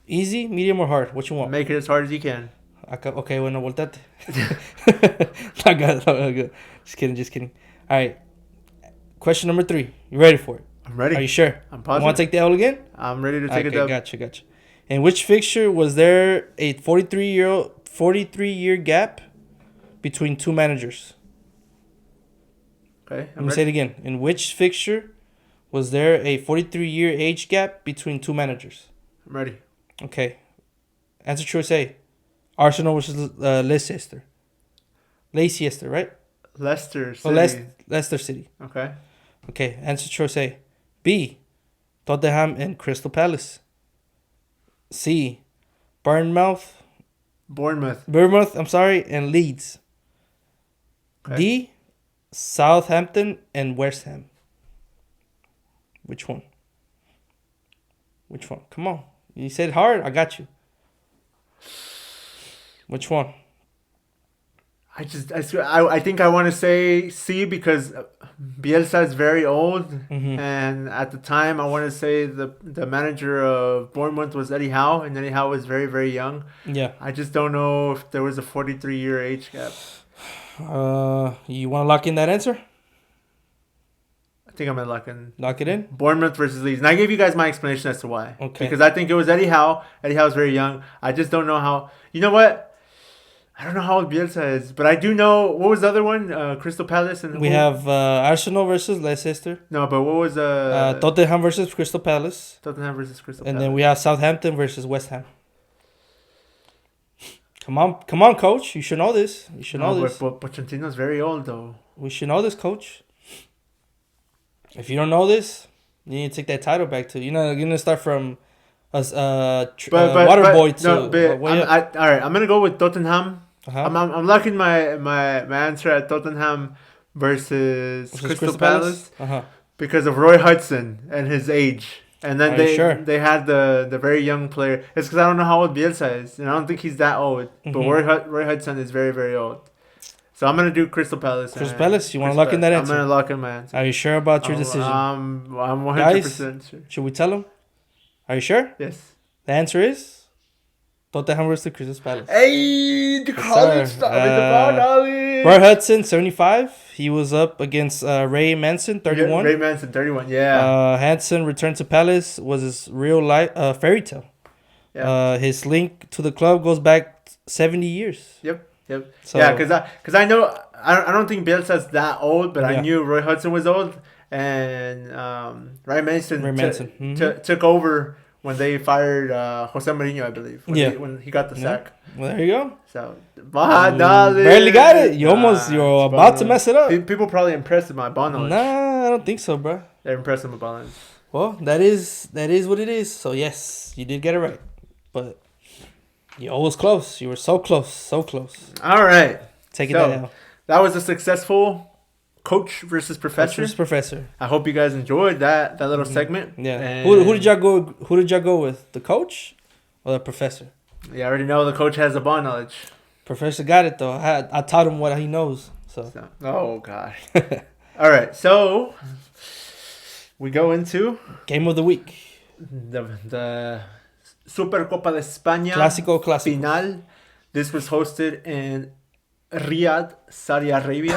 Speaker 2: Easy, medium, or hard? What you want?
Speaker 1: Make it as hard as you can.
Speaker 2: Okay, bueno, volteate. I got it. Just kidding. All right. Question number 3. You ready for it?
Speaker 1: I'm ready.
Speaker 2: Are you sure?
Speaker 1: I'm positive.
Speaker 2: You want to take the L again?
Speaker 1: I'm ready to take it up.
Speaker 2: Gotcha. In which fixture was there a 43-year gap between two managers?
Speaker 1: Okay.
Speaker 2: Let me say it again. In which fixture was there a 43-year age gap between two managers?
Speaker 1: I'm ready.
Speaker 2: Okay. Answer choice A. Arsenal versus Leicester. Leicester, right?
Speaker 1: Leicester City.
Speaker 2: Leicester City.
Speaker 1: Okay.
Speaker 2: Okay. Answer choice A. B. Tottenham and Crystal Palace. C. Bournemouth, and Leeds. Okay. D. Southampton and West Ham. Which one? Come on. You said hard. I got you. Which one?
Speaker 1: I think I want to say C because Bielsa is very old, and at the time I want to say the manager of Bournemouth was Eddie Howe, and Eddie Howe was very, very young.
Speaker 2: Yeah.
Speaker 1: I just don't know if there was a 43-year age gap.
Speaker 2: You want to lock in that answer?
Speaker 1: I think I'm gonna
Speaker 2: lock it in.
Speaker 1: Bournemouth versus Leeds, and I gave you guys my explanation as to why.
Speaker 2: Okay.
Speaker 1: Because I think it was Eddie Howe. Eddie Howe's very young. I just don't know how. You know what? I don't know how old Bielsa is, but I do know. What was the other one? Crystal Palace and
Speaker 2: we have Arsenal versus Leicester.
Speaker 1: No, but what was
Speaker 2: Tottenham versus Crystal Palace.
Speaker 1: And
Speaker 2: then we have Southampton versus West Ham. Come on, coach. You should know this. This.
Speaker 1: But Pochettino's very old, though.
Speaker 2: We should know this, coach. If you don't know this, you need to take that title back to. You're gonna start from water boy to.
Speaker 1: All right, I'm gonna go with Tottenham. I'm locking my answer at Tottenham versus Crystal Palace because of Roy Hodgson and his age. And then they had the very young player. It's because I don't know how old Bielsa is, and I don't think he's that old. But Roy Hodgson is very, very old. So I'm gonna do Crystal Palace.
Speaker 2: Crystal Palace. You want to lock in that answer?
Speaker 1: I'm gonna lock in my answer.
Speaker 2: Are you sure about your decision?
Speaker 1: I'm 100% sure.
Speaker 2: Should we tell them? Are you sure?
Speaker 1: Yes.
Speaker 2: The answer is Tottenham versus Crystal Palace.
Speaker 1: Hey, the college stuff.
Speaker 2: Roy Hodgson, 75. He was up against Ray Manson, 31.
Speaker 1: Ray Manson, 31. Yeah.
Speaker 2: Hansen returned to Palace was his real life fairy tale. Yeah. His link to the club goes back 70 years.
Speaker 1: Yep. So, yeah, because I know I don't think Bielsa's that old, but I knew Roy Hodgson was old, and Ray Manson took over when they fired Jose Mourinho, I believe. When he got the sack.
Speaker 2: Well, there you go.
Speaker 1: So
Speaker 2: barely got it. You're about to mess it up.
Speaker 1: People probably impressed with my ball knowledge.
Speaker 2: Nah, I don't think so, bro.
Speaker 1: They're impressed with my ball knowledge.
Speaker 2: Well, that is what it is. So yes, you did get it right, but you always close. You were so close.
Speaker 1: All right.
Speaker 2: Take it down.
Speaker 1: That was a successful coach versus professor. I hope you guys enjoyed that little segment.
Speaker 2: Yeah. And who did y'all go with? The coach or the professor?
Speaker 1: Yeah, I already know the coach has the ball knowledge.
Speaker 2: Professor got it though. I taught him what he knows. So.
Speaker 1: Oh God. All right. So we go into
Speaker 2: game of the week.
Speaker 1: The Supercopa de España
Speaker 2: Clásico.
Speaker 1: Final. This was hosted in Riyadh, Saudi Arabia.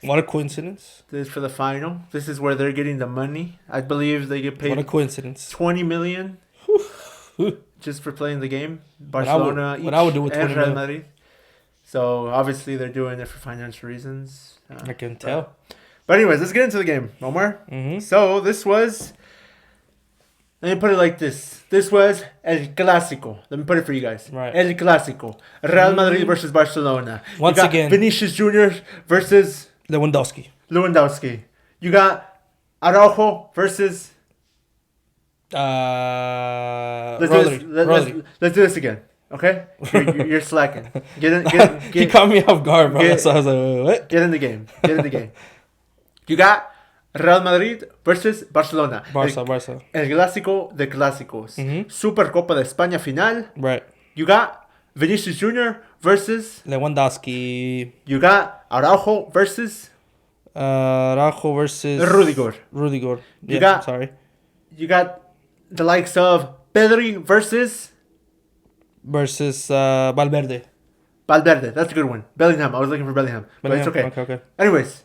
Speaker 2: What a coincidence.
Speaker 1: This is for the final. This is where they're getting the money. I believe they get paid.
Speaker 2: What a coincidence.
Speaker 1: 20 million just for playing the game.
Speaker 2: Barcelona what I would do with 20 million.
Speaker 1: Madrid. So obviously they're doing it for financial reasons.
Speaker 2: I can tell.
Speaker 1: But anyways, let's get into the game, Omar. So this was... Let me put it like this. This was El Clásico. Let me put it for you guys.
Speaker 2: Right.
Speaker 1: El Clásico. Real Madrid versus Barcelona.
Speaker 2: Once again.
Speaker 1: Vinicius Jr. versus...
Speaker 2: Lewandowski.
Speaker 1: You got Araujo versus...
Speaker 2: Rodri.
Speaker 1: Let's do this again. Okay? You're slacking.
Speaker 2: He caught me off guard, bro. So I was like, what?
Speaker 1: Get in the game. You got... Real Madrid versus Barcelona.
Speaker 2: Barça.
Speaker 1: El Clásico de Clásicos. Supercopa de España final.
Speaker 2: Right.
Speaker 1: You got Vinicius Jr. versus
Speaker 2: Lewandowski.
Speaker 1: You got Araujo versus
Speaker 2: Araujo versus
Speaker 1: Rudiger.
Speaker 2: Sorry.
Speaker 1: You got the likes of Pedri versus
Speaker 2: Valverde.
Speaker 1: Valverde. That's a good one. Bellingham. I was looking for Bellingham. But it's okay.
Speaker 2: Okay.
Speaker 1: Anyways.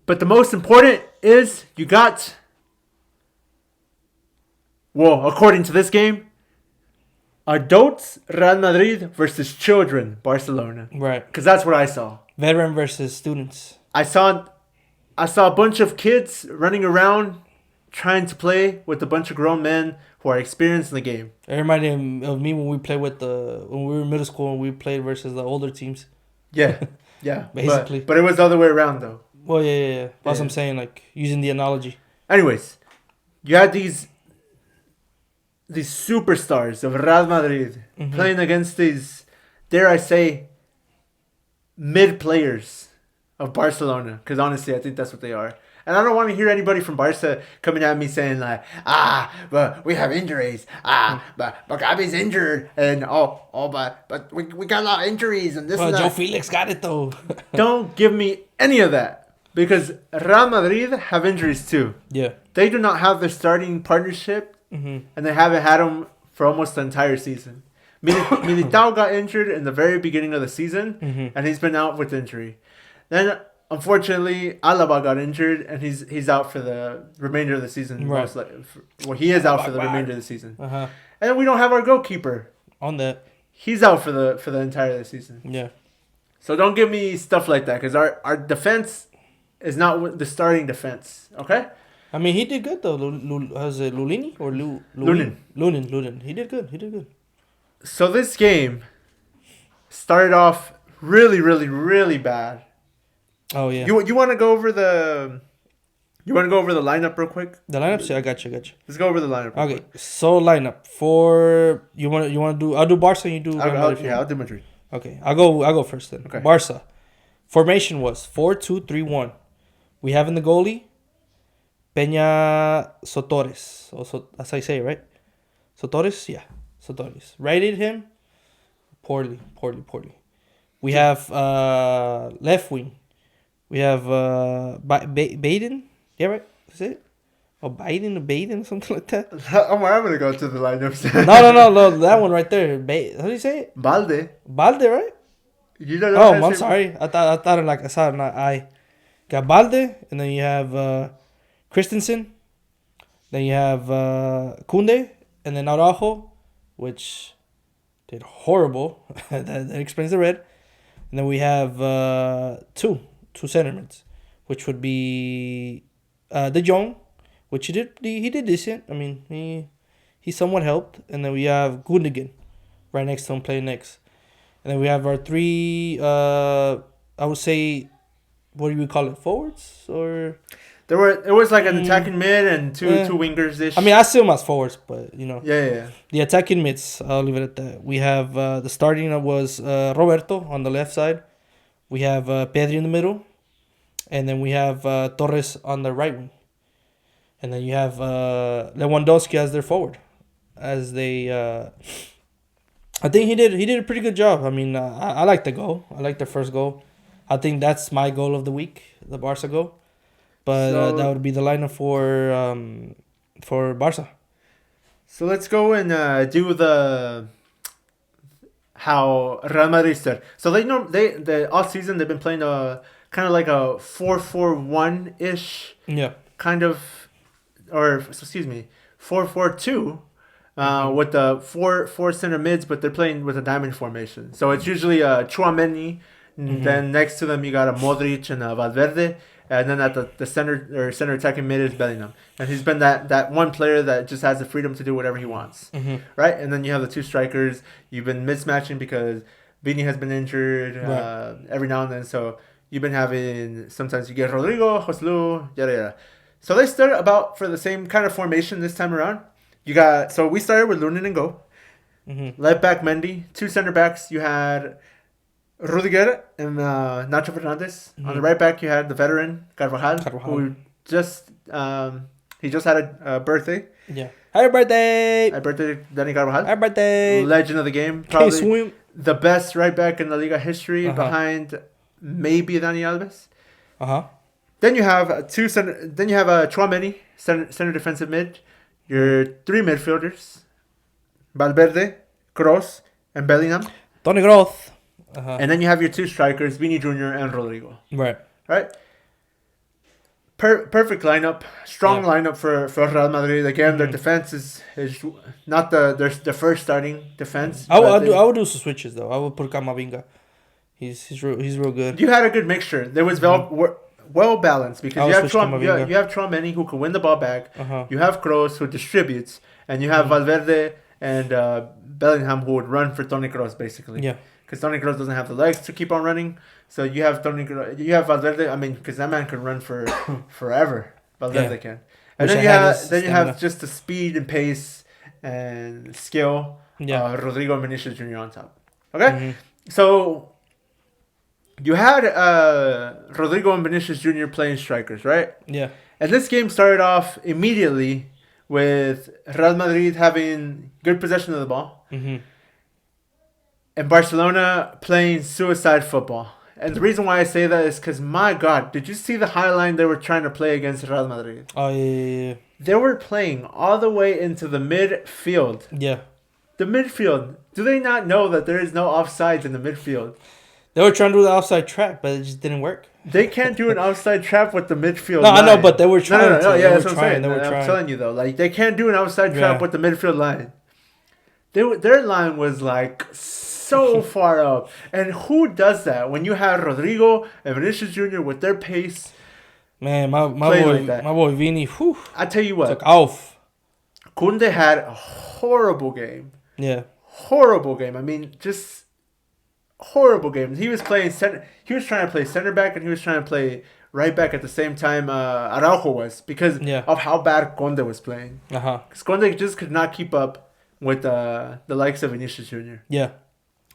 Speaker 1: But the most important is you got... Well, according to this game, adults Real Madrid versus children Barcelona.
Speaker 2: Right.
Speaker 1: Because that's what I saw.
Speaker 2: Veteran versus students.
Speaker 1: I saw a bunch of kids running around trying to play with a bunch of grown men who are experienced in the game.
Speaker 2: It reminded of me when we played when we were in middle school and we played versus the older teams.
Speaker 1: Yeah, yeah.
Speaker 2: Basically.
Speaker 1: But it was the other way around, though.
Speaker 2: Well, yeah. That's what I'm saying, like, using the analogy.
Speaker 1: Anyways, you had these superstars of Real Madrid playing against these, dare I say, mid players of Barcelona. Because honestly, I think that's what they are. And I don't want to hear anybody from Barca coming at me saying like, but we have injuries. But Gabi's injured, and but we got a lot of injuries and this and that.
Speaker 2: Joe Felix got it though.
Speaker 1: Don't give me any of that, because Real Madrid have injuries too.
Speaker 2: Yeah,
Speaker 1: they do not have their starting partnership, and they haven't had them for almost the entire season. Militao got injured in the very beginning of the season, and he's been out with injury. Then, unfortunately, Alaba got injured, and he's out for the remainder of the season.
Speaker 2: Right.
Speaker 1: He is out for the remainder of the season.
Speaker 2: Uh-huh.
Speaker 1: And then we don't have our goalkeeper.
Speaker 2: On that.
Speaker 1: He's out for the entire of the season.
Speaker 2: Yeah.
Speaker 1: So don't give me stuff like that, because our defense is not the starting defense. Okay?
Speaker 2: I mean, he did good, though. Was it Lulini or
Speaker 1: Lunin?
Speaker 2: Lunin. He did good.
Speaker 1: So this game started off really, really, really bad.
Speaker 2: Oh, yeah.
Speaker 1: You want to go over the lineup real quick?
Speaker 2: The lineup? Yeah, I got you.
Speaker 1: Let's go over the lineup.
Speaker 2: Okay, so lineup for you want to do? I'll do Barca. And you do.
Speaker 1: I'll do Madrid.
Speaker 2: Okay, I'll go first then.
Speaker 1: Okay.
Speaker 2: Barca formation was 4-2-3-1. We have in the goalie Peña Sotores. Also, that's how you say it, right? Sotores, yeah, Sotores. Rated him poorly. We have left wing. We have Baden. Yeah, right? Is it? Or Baden, something like that.
Speaker 1: Omar, I'm gonna go to the lineups.
Speaker 2: No, that one right there. How do you say it?
Speaker 1: Balde,
Speaker 2: right?
Speaker 1: You don't know.
Speaker 2: Oh, I'm sorry. I thought it like I saw it. Not I. Got Balde, and then you have Christensen. Then you have Kunde, and then Araujo, which did horrible. that explains the red. And then we have two center mids, which would be De Jong, which he did decent. I mean, he somewhat helped. And then we have Gundogan right next to him playing next. And then we have our three, I would say, what do we call it, forwards? Or
Speaker 1: it was like an attacking mid and two wingers-ish.
Speaker 2: I mean, I see them as forwards, but, you know.
Speaker 1: Yeah.
Speaker 2: The attacking mids, I'll leave it at that. We have the starting was Roberto on the left side. We have Pedri in the middle. And then we have Torres on the right wing. And then you have Lewandowski as their forward. As they... I think he did a pretty good job. I mean, I like the goal. I like the first goal. I think that's my goal of the week, the Barca goal. But that would be the lineup for Barca. So
Speaker 1: let's go and do how Real Madrid started. So the all season they've been playing kind of like a 4-4-1-ish.
Speaker 2: Yeah.
Speaker 1: Kind of, 4-4-2. With the four center mids, but they're playing with a diamond formation. So it's usually Tchouaméni. Then next to them you got a Modric and a Valverde, and then at the center attacking mid is Bellingham, and he's been that one player that just has the freedom to do whatever he wants, right? And then you have the two strikers. You've been mismatching because Vini has been injured every now and then, so you've been having sometimes you get Rodrigo, Joselu, yada. So they started about for the same kind of formation this time around. So we started with Lunin and goal. Left back Mendy. Two center backs. You had Rudiger and Nacho Fernandez. On the right back, you had the veteran Carvajal. Who just he just had a birthday.
Speaker 2: Yeah. Happy birthday!
Speaker 1: Happy birthday, Danny Carvajal.
Speaker 2: Happy birthday!
Speaker 1: Legend of the game. Probably the best right back in the Liga history, behind maybe Dani Alves. Then you have two center. Then you have a Chouameni, center defensive mid. Your three midfielders: Valverde, Kroos, and Bellingham.
Speaker 2: Tony Kroos.
Speaker 1: And then you have your two strikers, Vini Jr. and Rodrigo.
Speaker 2: Right.
Speaker 1: Perfect lineup, strong lineup for Real Madrid. Again, their defense is not their first starting defense.
Speaker 2: I would do some switches though. I would put Camavinga. He's real good.
Speaker 1: You had a good mixture. There was well balanced because you have Chouameni who can win the ball back. You have Kroos who distributes, and you have Valverde and Bellingham who would run for Toni Kroos basically.
Speaker 2: Yeah.
Speaker 1: Because Toni Kroos doesn't have the legs to keep on running, so you have Valverde. I mean, because that man can run for forever. Valverde can, and then you have just the speed and pace and skill. Yeah. Rodrigo and Vinicius Jr. on top. Okay, so you had Rodrigo and Vinicius Jr. playing strikers, right?
Speaker 2: Yeah.
Speaker 1: And this game started off immediately with Real Madrid having good possession of the ball. And Barcelona playing suicide football. And the reason why I say that is because, my God, did you see the high line they were trying to play against Real Madrid?
Speaker 2: Oh, yeah.
Speaker 1: They were playing all the way into the midfield.
Speaker 2: Yeah.
Speaker 1: The midfield. Do they not know that there is no offsides in the midfield?
Speaker 2: They were trying to do the offside trap, but it just didn't work.
Speaker 1: They can't do an offside trap with the midfield
Speaker 2: line.
Speaker 1: I
Speaker 2: know, but they were trying to.
Speaker 1: Yeah, that's what I'm saying. I'm telling you, though. Like, they can't do an offside trap with the midfield line. Their line was, like, so far up. And who does that? When you have Rodrigo and Vinicius Jr. with their pace.
Speaker 2: Man, my boy Vini, whew.
Speaker 1: I tell you what.
Speaker 2: Took off.
Speaker 1: Koundé had a horrible game.
Speaker 2: Yeah.
Speaker 1: Horrible game. I mean, just horrible game. He was playing center. He was trying to play center back and he was trying to play right back at the same time Araujo was because of how bad Koundé was playing. Because Koundé just could not keep up with the likes of Vinicius Jr.
Speaker 2: Yeah.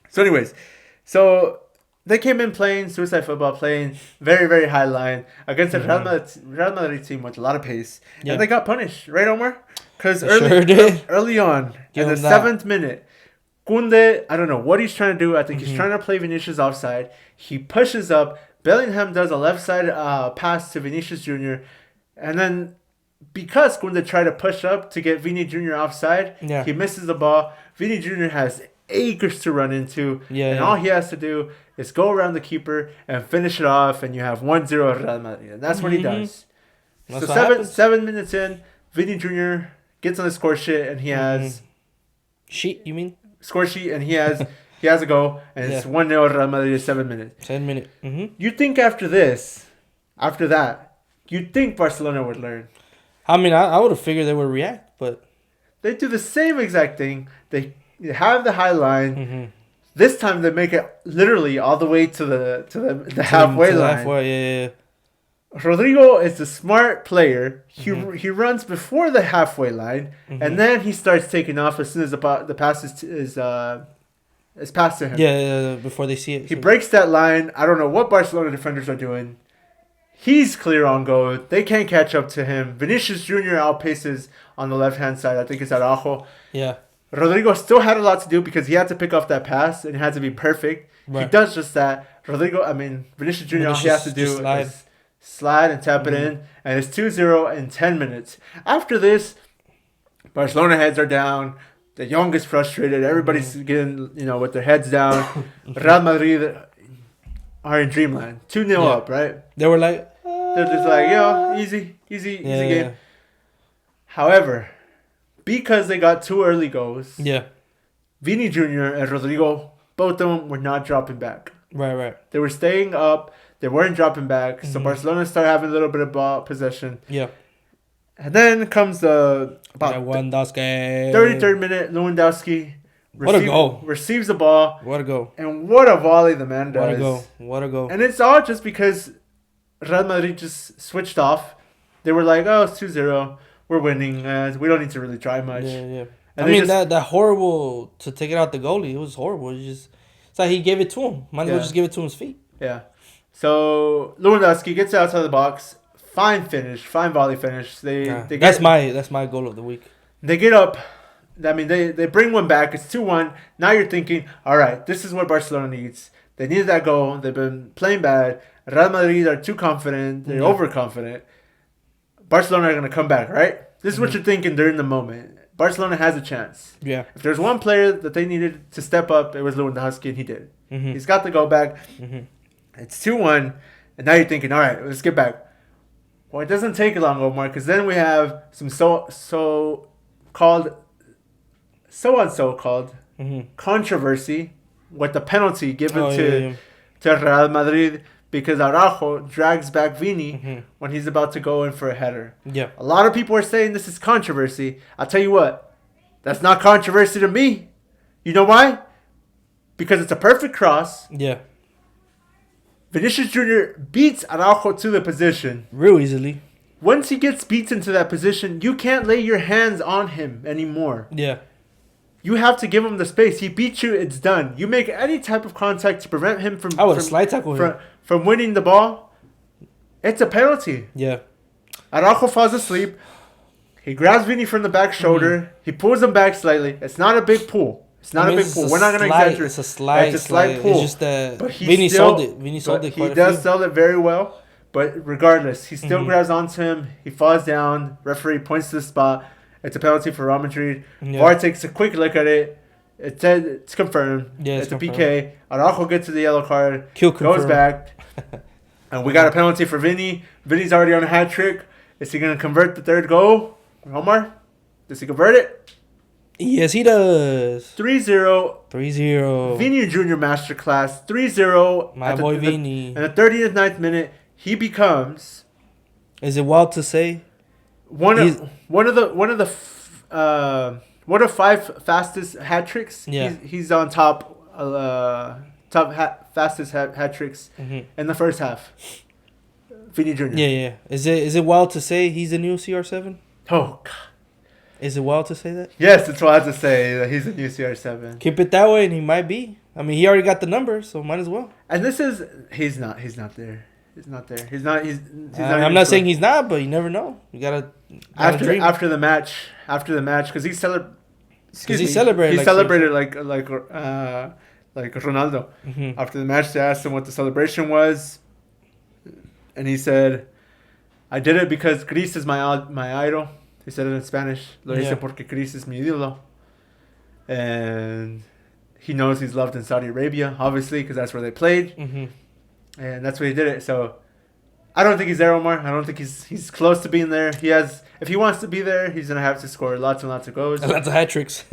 Speaker 1: So anyways, they came in playing suicide football, playing very, very high line against a Real Madrid team with a lot of pace. Yeah. And they got punished, right, Omar? Because early on, in the 7th minute, Koundé, I don't know what he's trying to do. I think he's trying to play Vinicius offside. He pushes up. Bellingham does a left side pass to Vinicius Jr. And then because Koundé tried to push up to get Vini Jr. offside, he misses the ball. Vini Jr. has acres to run into. All he has to do is go around the keeper and finish it off. And you have 1-0 Real Madrid. And that's what he does. So 7 minutes in, Vini Jr. gets on the score sheet and he has...
Speaker 2: Sheet, you mean?
Speaker 1: Score sheet, and he has a goal, and it's 1-0 Real Madrid in 7 minutes.
Speaker 2: 7 minutes.
Speaker 1: You think after that, you'd think Barcelona would learn.
Speaker 2: I mean, I would have figured they would react, but
Speaker 1: they do the same exact thing. They have the high line. This time they make it literally all the way to the halfway line.
Speaker 2: Halfway,
Speaker 1: Rodrigo is a smart player. He runs before the halfway line, and then he starts taking off as soon as the pass is passed to him.
Speaker 2: Yeah, before they see it.
Speaker 1: He breaks that line. I don't know what Barcelona defenders are doing. He's clear on goal. They can't catch up to him. Vinicius Jr. outpaces on the left-hand side. I think it's Araujo.
Speaker 2: Yeah.
Speaker 1: Rodrigo still had a lot to do because he had to pick off that pass and it had to be perfect. Right. He does just that. Vinicius Jr. all he has to do is slide and tap it in, and it's 2-0 in 10 minutes. After this, Barcelona heads are down. De Jong is frustrated. Everybody's getting, with their heads down. Real Madrid are in dreamland. 2-0 up, right?
Speaker 2: They were like...
Speaker 1: They're just like, easy game. Yeah. However, because they got 2 early goals, Vini Jr. and Rodrigo, both of them were not dropping back.
Speaker 2: Right.
Speaker 1: They were staying up. They weren't dropping back. So Barcelona started having a little bit of ball possession.
Speaker 2: Yeah.
Speaker 1: And then comes the
Speaker 2: Lewandowski.
Speaker 1: 33rd minute, Lewandowski receives the ball.
Speaker 2: What a goal.
Speaker 1: And what a volley the man does.
Speaker 2: What a goal.
Speaker 1: And it's all just because Real Madrid just switched off. They were like, it's 2-0. We're winning. We don't need to really try much.
Speaker 2: Yeah. And that horrible to take it out the goalie. It was horrible. It's like he gave it to him. Might as well just give it to his feet.
Speaker 1: Yeah. So Lewandowski gets outside the box. Fine volley finish. That's
Speaker 2: my goal of the week.
Speaker 1: They get up. I mean, they bring one back. It's 2-1. Now you're thinking, all right, this is what Barcelona needs. They needed that goal. They've been playing bad. Real Madrid are too confident. They're overconfident. Barcelona are going to come back, right? This is what you're thinking during the moment. Barcelona has a chance.
Speaker 2: Yeah.
Speaker 1: If there's one player that they needed to step up, it was Lewandowski, and he did. He's got the go back. It's 2-1, and now you're thinking, all right, let's get back. Well, it doesn't take long, Omar, because then we have some so-called controversy with the penalty given to Real Madrid because Araujo drags back Vini when he's about to go in for a header.
Speaker 2: Yeah.
Speaker 1: A lot of people are saying this is controversy. I'll tell you what, that's not controversy to me. You know why? Because it's a perfect cross.
Speaker 2: Yeah.
Speaker 1: Vinicius Jr. beats Araujo to the position.
Speaker 2: Real easily.
Speaker 1: Once he gets beaten to that position, you can't lay your hands on him anymore.
Speaker 2: Yeah.
Speaker 1: You have to give him the space. He beat you, it's done. You make any type of contact to prevent him from...
Speaker 2: I would have slide tackle him.
Speaker 1: From winning the ball, it's a penalty.
Speaker 2: Yeah.
Speaker 1: Araujo falls asleep. He grabs Vini from the back shoulder. He pulls him back slightly. It's not a big pull. It's not a big pull. We're not going to exaggerate.
Speaker 2: It's a slight pull. It's just that Vini sold it. Vini sold it quite
Speaker 1: He does sell it very well. But regardless, he still grabs onto him. He falls down. Referee points to the spot. It's a penalty for Real Madrid.
Speaker 2: Yeah.
Speaker 1: VAR takes a quick look at it. It said it's confirmed.
Speaker 2: Yeah,
Speaker 1: it's a PK. Araujo gets to the yellow card.
Speaker 2: Goes
Speaker 1: confirmed. Back. And we got a penalty for Vini. Vini's already on a hat trick. Is he going to convert the third goal? Omar? Does he convert it?
Speaker 2: Yes, he does.
Speaker 1: 3-0.
Speaker 2: 3-0.
Speaker 1: Vini Jr. Masterclass. 3-0.
Speaker 2: My boy Vini.
Speaker 1: In the 39th minute, he becomes...
Speaker 2: Is it wild to say?
Speaker 1: One of 5 fastest hat tricks.
Speaker 2: Yeah.
Speaker 1: He's on top fastest hat tricks in the first half. Vini Jr.
Speaker 2: Yeah. Is it wild to say he's the new CR7?
Speaker 1: Oh God.
Speaker 2: Is it wild to say that?
Speaker 1: Yes, it's wild to say that he's a new CR7.
Speaker 2: Keep it that way, and he might be. I mean, he already got the number, so might as well.
Speaker 1: And this is he's not there. He's not there. He's not.
Speaker 2: I'm not saying he's not, but you never know. You gotta dream.
Speaker 1: After the match, because he celebrated.
Speaker 2: He celebrated.
Speaker 1: He celebrated like Ronaldo. After the match, they asked him what the celebration was, and he said, "I did it because Chris is my idol." He said it in Spanish. Lo hice porque Chris es mi ídolo. And he knows he's loved in Saudi Arabia, obviously, because that's where they played. And that's why he did it. So I don't think he's there, Omar. I don't think he's close to being there. If he wants to be there, he's gonna have to score lots and lots of goals.
Speaker 2: Lots of hat tricks.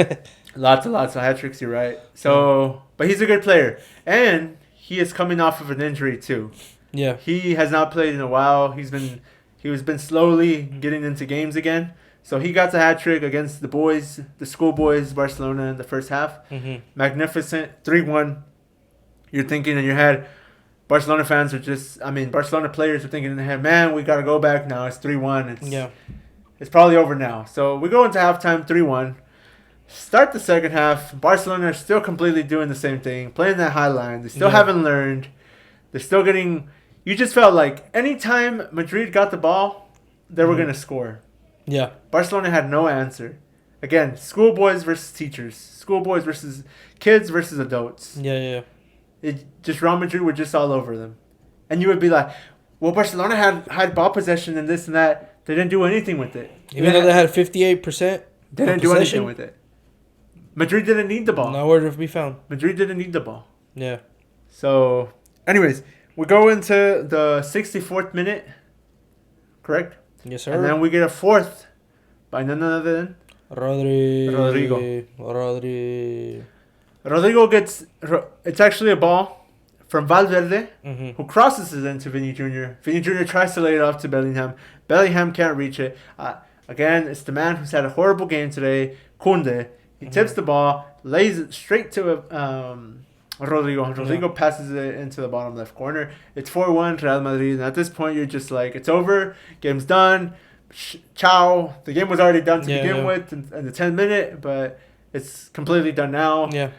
Speaker 1: lots of hat tricks. You're right. So, but he's a good player, and he is coming off of an injury too.
Speaker 2: Yeah.
Speaker 1: He has not played in a while. He's been slowly getting into games again. So he got the hat trick against the schoolboys, Barcelona in the first half. Magnificent, 3-1. You're thinking in your head, Barcelona fans Barcelona players are thinking in their head, man, we got to go back now. It's 3-1. It's probably over now. So we go into halftime 3-1. Start the second half. Barcelona are still completely doing the same thing, playing that high line. They still haven't learned. They're still getting... You just felt like anytime Madrid got the ball, they were going to score.
Speaker 2: Yeah.
Speaker 1: Barcelona had no answer. Again, schoolboys versus teachers. Schoolboys versus kids versus adults.
Speaker 2: Yeah.
Speaker 1: Real Madrid were just all over them. And you would be like, well, Barcelona had ball possession and this and that. They didn't do anything with it.
Speaker 2: Even though they had 58%.
Speaker 1: They didn't do anything with it. Madrid didn't need the ball.
Speaker 2: Nowhere to be found.
Speaker 1: Madrid didn't need the ball.
Speaker 2: Yeah.
Speaker 1: So, anyways, we go into the 64th minute. Correct?
Speaker 2: Yes, sir.
Speaker 1: And then we get a fourth by none other than Rodrigo gets... It's actually a ball from Valverde, who crosses it into Vini Jr. Vini Jr. tries to lay it off to Bellingham. Bellingham can't reach it. Again, it's the man who's had a horrible game today, Koundé. He tips the ball, lays it straight to Rodrigo. Rodrigo passes it into the bottom left corner. It's 4-1 Real Madrid. And at this point, you're just like, it's over. Game's done. Ciao. The game was already done to begin with in the 10th minute, but it's completely done now.
Speaker 2: Yeah,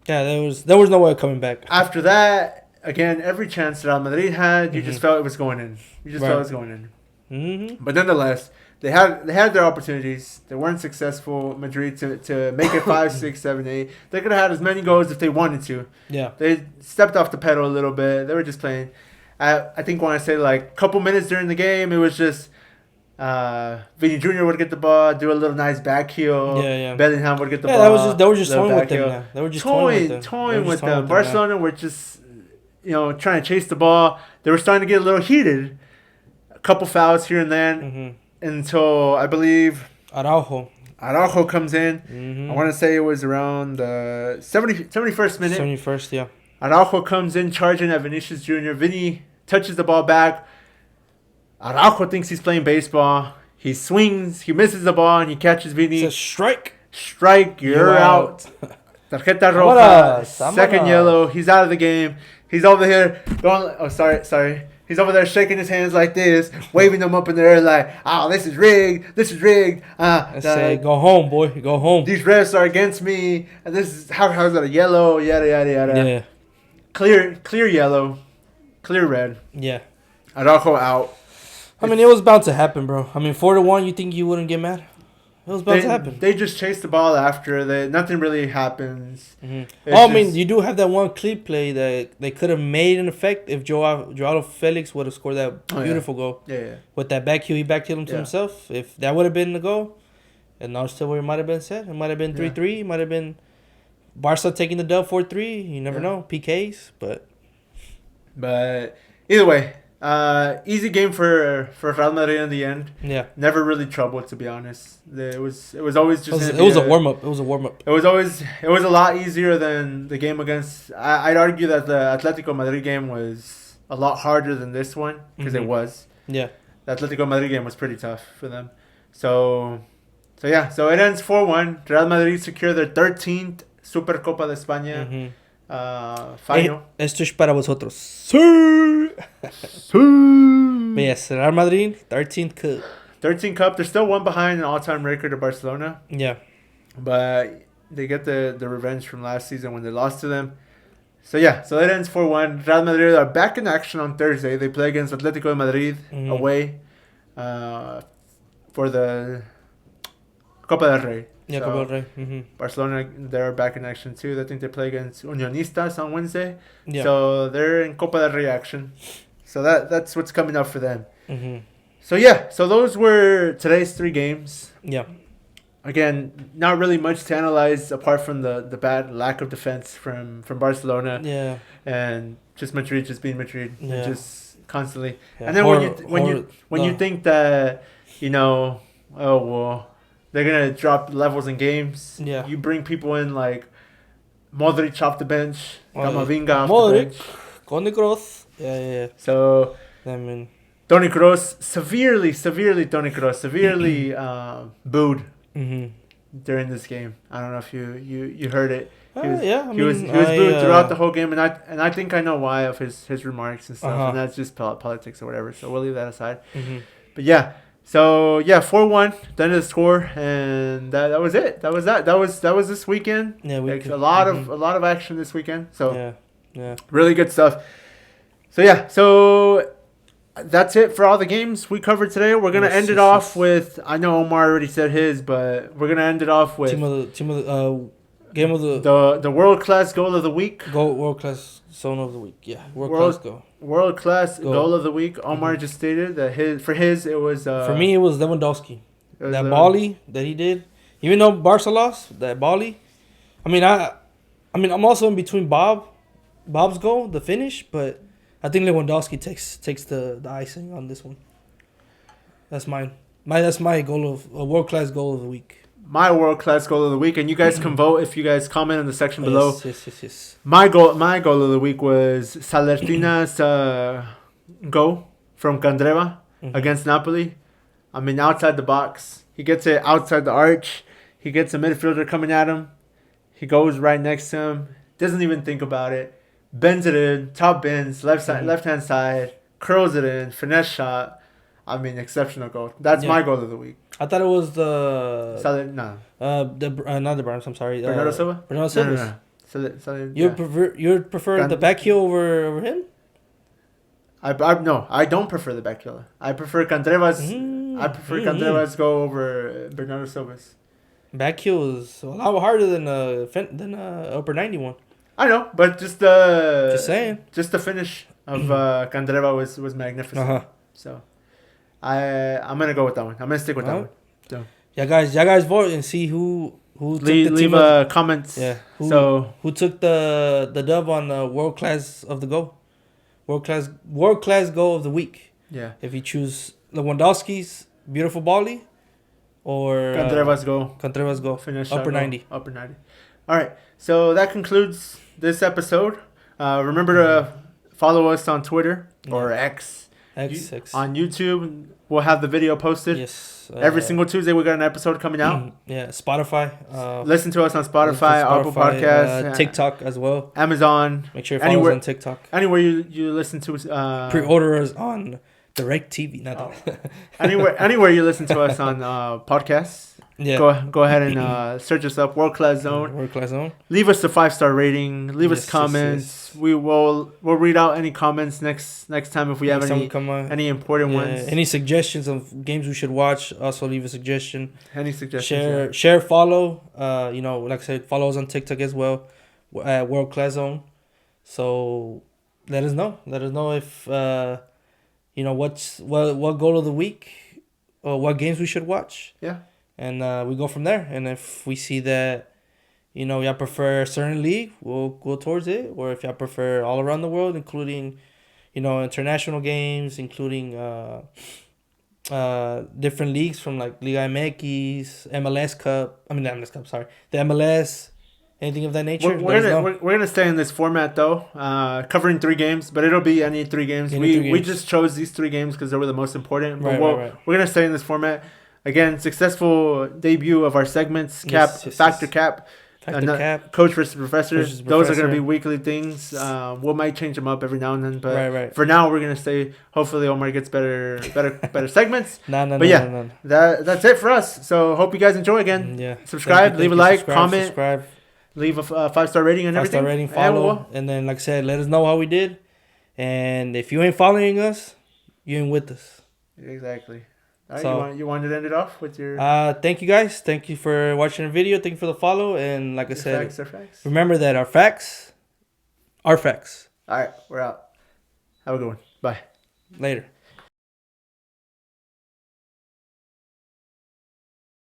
Speaker 2: there was no way of coming back.
Speaker 1: After that, again, every chance Real Madrid had, you just felt it was going in. Felt it was going in. But nonetheless, They had their opportunities. They weren't successful. Madrid to make it 5, 6, 7, 8. They could have had as many goals if they wanted to.
Speaker 2: Yeah.
Speaker 1: They stepped off the pedal a little bit. They were just playing. I think when I say like a couple minutes during the game, it was just Vinny Jr. would get the ball, do a little nice back heel.
Speaker 2: Yeah.
Speaker 1: Bellingham would get the ball.
Speaker 2: They were just toying with them. Now. They were just toying with them.
Speaker 1: Barcelona were just trying to chase the ball. They were starting to get a little heated. A couple fouls here and there until I believe Araujo comes in. I want to say it was around the 71st minute.
Speaker 2: 71st, yeah.
Speaker 1: Araujo comes in charging at Vinicius Jr. Vinny touches the ball back. Araujo thinks he's playing baseball. He swings, he misses the ball, and he catches Vinny.
Speaker 2: It's a strike.
Speaker 1: Strike, you're out. Tarjeta roja, second yellow. He's out of the game. He's over here going. Oh, sorry. He's over there shaking his hands like this, waving them up in the air like, "Oh, this is rigged. This is rigged."
Speaker 2: I say, "Go home, boy. Go home."
Speaker 1: These refs are against me. And this is how is that a yellow? Yada yada yada.
Speaker 2: Yeah.
Speaker 1: Clear yellow, clear red.
Speaker 2: Yeah.
Speaker 1: Araujo out.
Speaker 2: I mean, it was bound to happen, bro. I mean, 4-1. You think you wouldn't get mad? It was bound to happen.
Speaker 1: They just chased the ball after. Nothing really happens.
Speaker 2: I mean, you do have that one clip play that they could have made an effect if Joao Felix would have scored that beautiful goal.
Speaker 1: Yeah.
Speaker 2: With that back heel, he backheeled him to himself. If that would have been the goal, and now still where it might have been set. It might have been 3-3. It might have been Barca taking the dub 4-3. You never know. PKs, but
Speaker 1: either way. Easy game for Real Madrid in the end.
Speaker 2: Yeah.
Speaker 1: Never really trouble, to be honest. It was always just.
Speaker 2: It was a warm up. It was a warm up.
Speaker 1: It was a lot easier than the game against. I'd argue that the Atletico Madrid game was a lot harder than this one because it was.
Speaker 2: Yeah.
Speaker 1: The Atletico Madrid game was pretty tough for them. So it ends 4-1. Real Madrid secure their 13th Supercopa de España. Final.
Speaker 2: Esto es para vosotros. Sí. But yes, Real Madrid, 13th cup.
Speaker 1: 13th cup. They're still one behind an all-time record of Barcelona.
Speaker 2: Yeah.
Speaker 1: But they get the revenge from last season when they lost to them. So it ends 4-1. Real Madrid are back in action on Thursday. They play against Atletico de Madrid away for the Copa del Rey.
Speaker 2: Yeah, Copa del Rey.
Speaker 1: Barcelona, they're back in action too. I think they play against Unionistas on Wednesday.
Speaker 2: Yeah.
Speaker 1: So they're in Copa del Rey action. So that's what's coming up for them. So those were today's 3 games.
Speaker 2: Yeah.
Speaker 1: Again, not really much to analyze apart from the bad lack of defense from Barcelona.
Speaker 2: Yeah.
Speaker 1: And just Madrid just being Madrid.
Speaker 2: Yeah.
Speaker 1: Just constantly.
Speaker 2: Yeah.
Speaker 1: And then when you think that, they're going to drop levels in games.
Speaker 2: Yeah.
Speaker 1: You bring people in like Modric off the bench, Camavinga off the bench.
Speaker 2: Toni Kroos. Yeah.
Speaker 1: So,
Speaker 2: I mean,
Speaker 1: Toni Kroos, severely booed during this game. I don't know if you heard it. He was booed throughout the whole game, and I think I know why of his remarks and stuff, and that's just politics or whatever. So we'll leave that aside. But yeah. So 4-1, the end of the score, and that was it. That was this weekend.
Speaker 2: Yeah,
Speaker 1: a lot of action this weekend. So
Speaker 2: yeah,
Speaker 1: really good stuff. So that's it for all the games we covered today. We're gonna end it off with. I know Omar already said his, but we're gonna end it off with
Speaker 2: team of the game of the
Speaker 1: world class goal of the week.
Speaker 2: World class zone of the week. Yeah, world class goal.
Speaker 1: World class goal of the week. Omar just stated that it was.
Speaker 2: For me, it was Lewandowski. That volley that he did, even though Barca lost, that volley. I mean, I'm also in between Bob's goal, the finish, but I think Lewandowski takes the icing on this one. That's mine. That's my goal of a world class goal of the week.
Speaker 1: My world class goal of the week, and you guys can vote if you guys comment in the section below.
Speaker 2: Yes.
Speaker 1: My goal of the week was Salernitana's goal from Candreva against Napoli. I mean, outside the box, he gets it outside the arch. He gets a midfielder coming at him. He goes right next to him. Doesn't even think about it. Bends it in, top bends, left hand side, curls it in, finesse shot. I mean, exceptional goal. That's my goal of the week.
Speaker 2: I thought it was the not the Browns. I'm sorry.
Speaker 1: Bernardo Silva.
Speaker 2: Bernardo Silva.
Speaker 1: No.
Speaker 2: You prefer the back heel over him?
Speaker 1: No, I don't prefer the back heel. I prefer Candreva's I prefer Candrevas go over Bernardo Silva's.
Speaker 2: Back heel is a lot harder than upper 91.
Speaker 1: I know, but just
Speaker 2: saying.
Speaker 1: Just the finish of Candreva was magnificent. So I'm gonna go with that one. I'm gonna stick with that one. So
Speaker 2: y'all guys vote and see who
Speaker 1: leave a comments.
Speaker 2: Yeah. Who took the dub on world class of the goal, world class goal of the week.
Speaker 1: Yeah.
Speaker 2: If you choose Lewandowski's beautiful volley, or
Speaker 1: Candrevas go
Speaker 2: finish upper 90.
Speaker 1: Upper 90. All right. So that concludes this episode. Remember to follow us on Twitter or X. On YouTube. We'll have the video posted.
Speaker 2: Yes.
Speaker 1: Every single Tuesday we got an episode coming out.
Speaker 2: Yeah. Spotify.
Speaker 1: Listen to us on Spotify, Apple Podcasts,
Speaker 2: TikTok as well.
Speaker 1: Amazon.
Speaker 2: Make sure you follow us on TikTok.
Speaker 1: Anywhere you listen to us.
Speaker 2: Pre-order us on Direct TV.
Speaker 1: Anywhere you listen to us on podcasts. Yeah. Go ahead and search us up, World Class Zone.
Speaker 2: World Class Zone.
Speaker 1: Leave us a 5-star rating. Leave us comments. Yes. We'll read out any comments next time if we have any important ones.
Speaker 2: Any suggestions of games we should watch? Also leave a suggestion.
Speaker 1: Any suggestions?
Speaker 2: Share, follow. Like I said, follow us on TikTok as well at World Class Zone. So let us know. Let us know if what goal of the week or what games we should watch.
Speaker 1: Yeah.
Speaker 2: And we go from there. And if we see that, y'all prefer a certain league, we'll go towards it. Or if y'all prefer all around the world, including, international games, including different leagues from like Liga MX, MLS Cup. I mean, not MLS Cup, sorry. The MLS, anything of that nature.
Speaker 1: We're gonna stay in this format though, covering 3 games, but it'll be any 3 games. We just chose these 3 games because they were the most important. But we're gonna stay in this format. Again, successful debut of our segments. Factor Cap. Coach versus Professor. Those are going to be weekly things. We might change them up every now and then. But for now, we're going to stay. Hopefully, Omar gets better segments. That's it for us. So, hope you guys enjoy again.
Speaker 2: Yeah.
Speaker 1: Subscribe, leave a like, comment. Leave a 5-star rating and everything.
Speaker 2: 5-star rating, follow. And then, like I said, let us know how we did. And if you ain't following us, you ain't with us.
Speaker 1: Exactly. All right, so, you wanted to end it off with your...
Speaker 2: Thank you, guys. Thank you for watching the video. Thank you for the follow. And like I said,
Speaker 1: facts are facts.
Speaker 2: Remember that our facts are facts.
Speaker 1: All right, we're out. Have a good one. Bye.
Speaker 2: Later.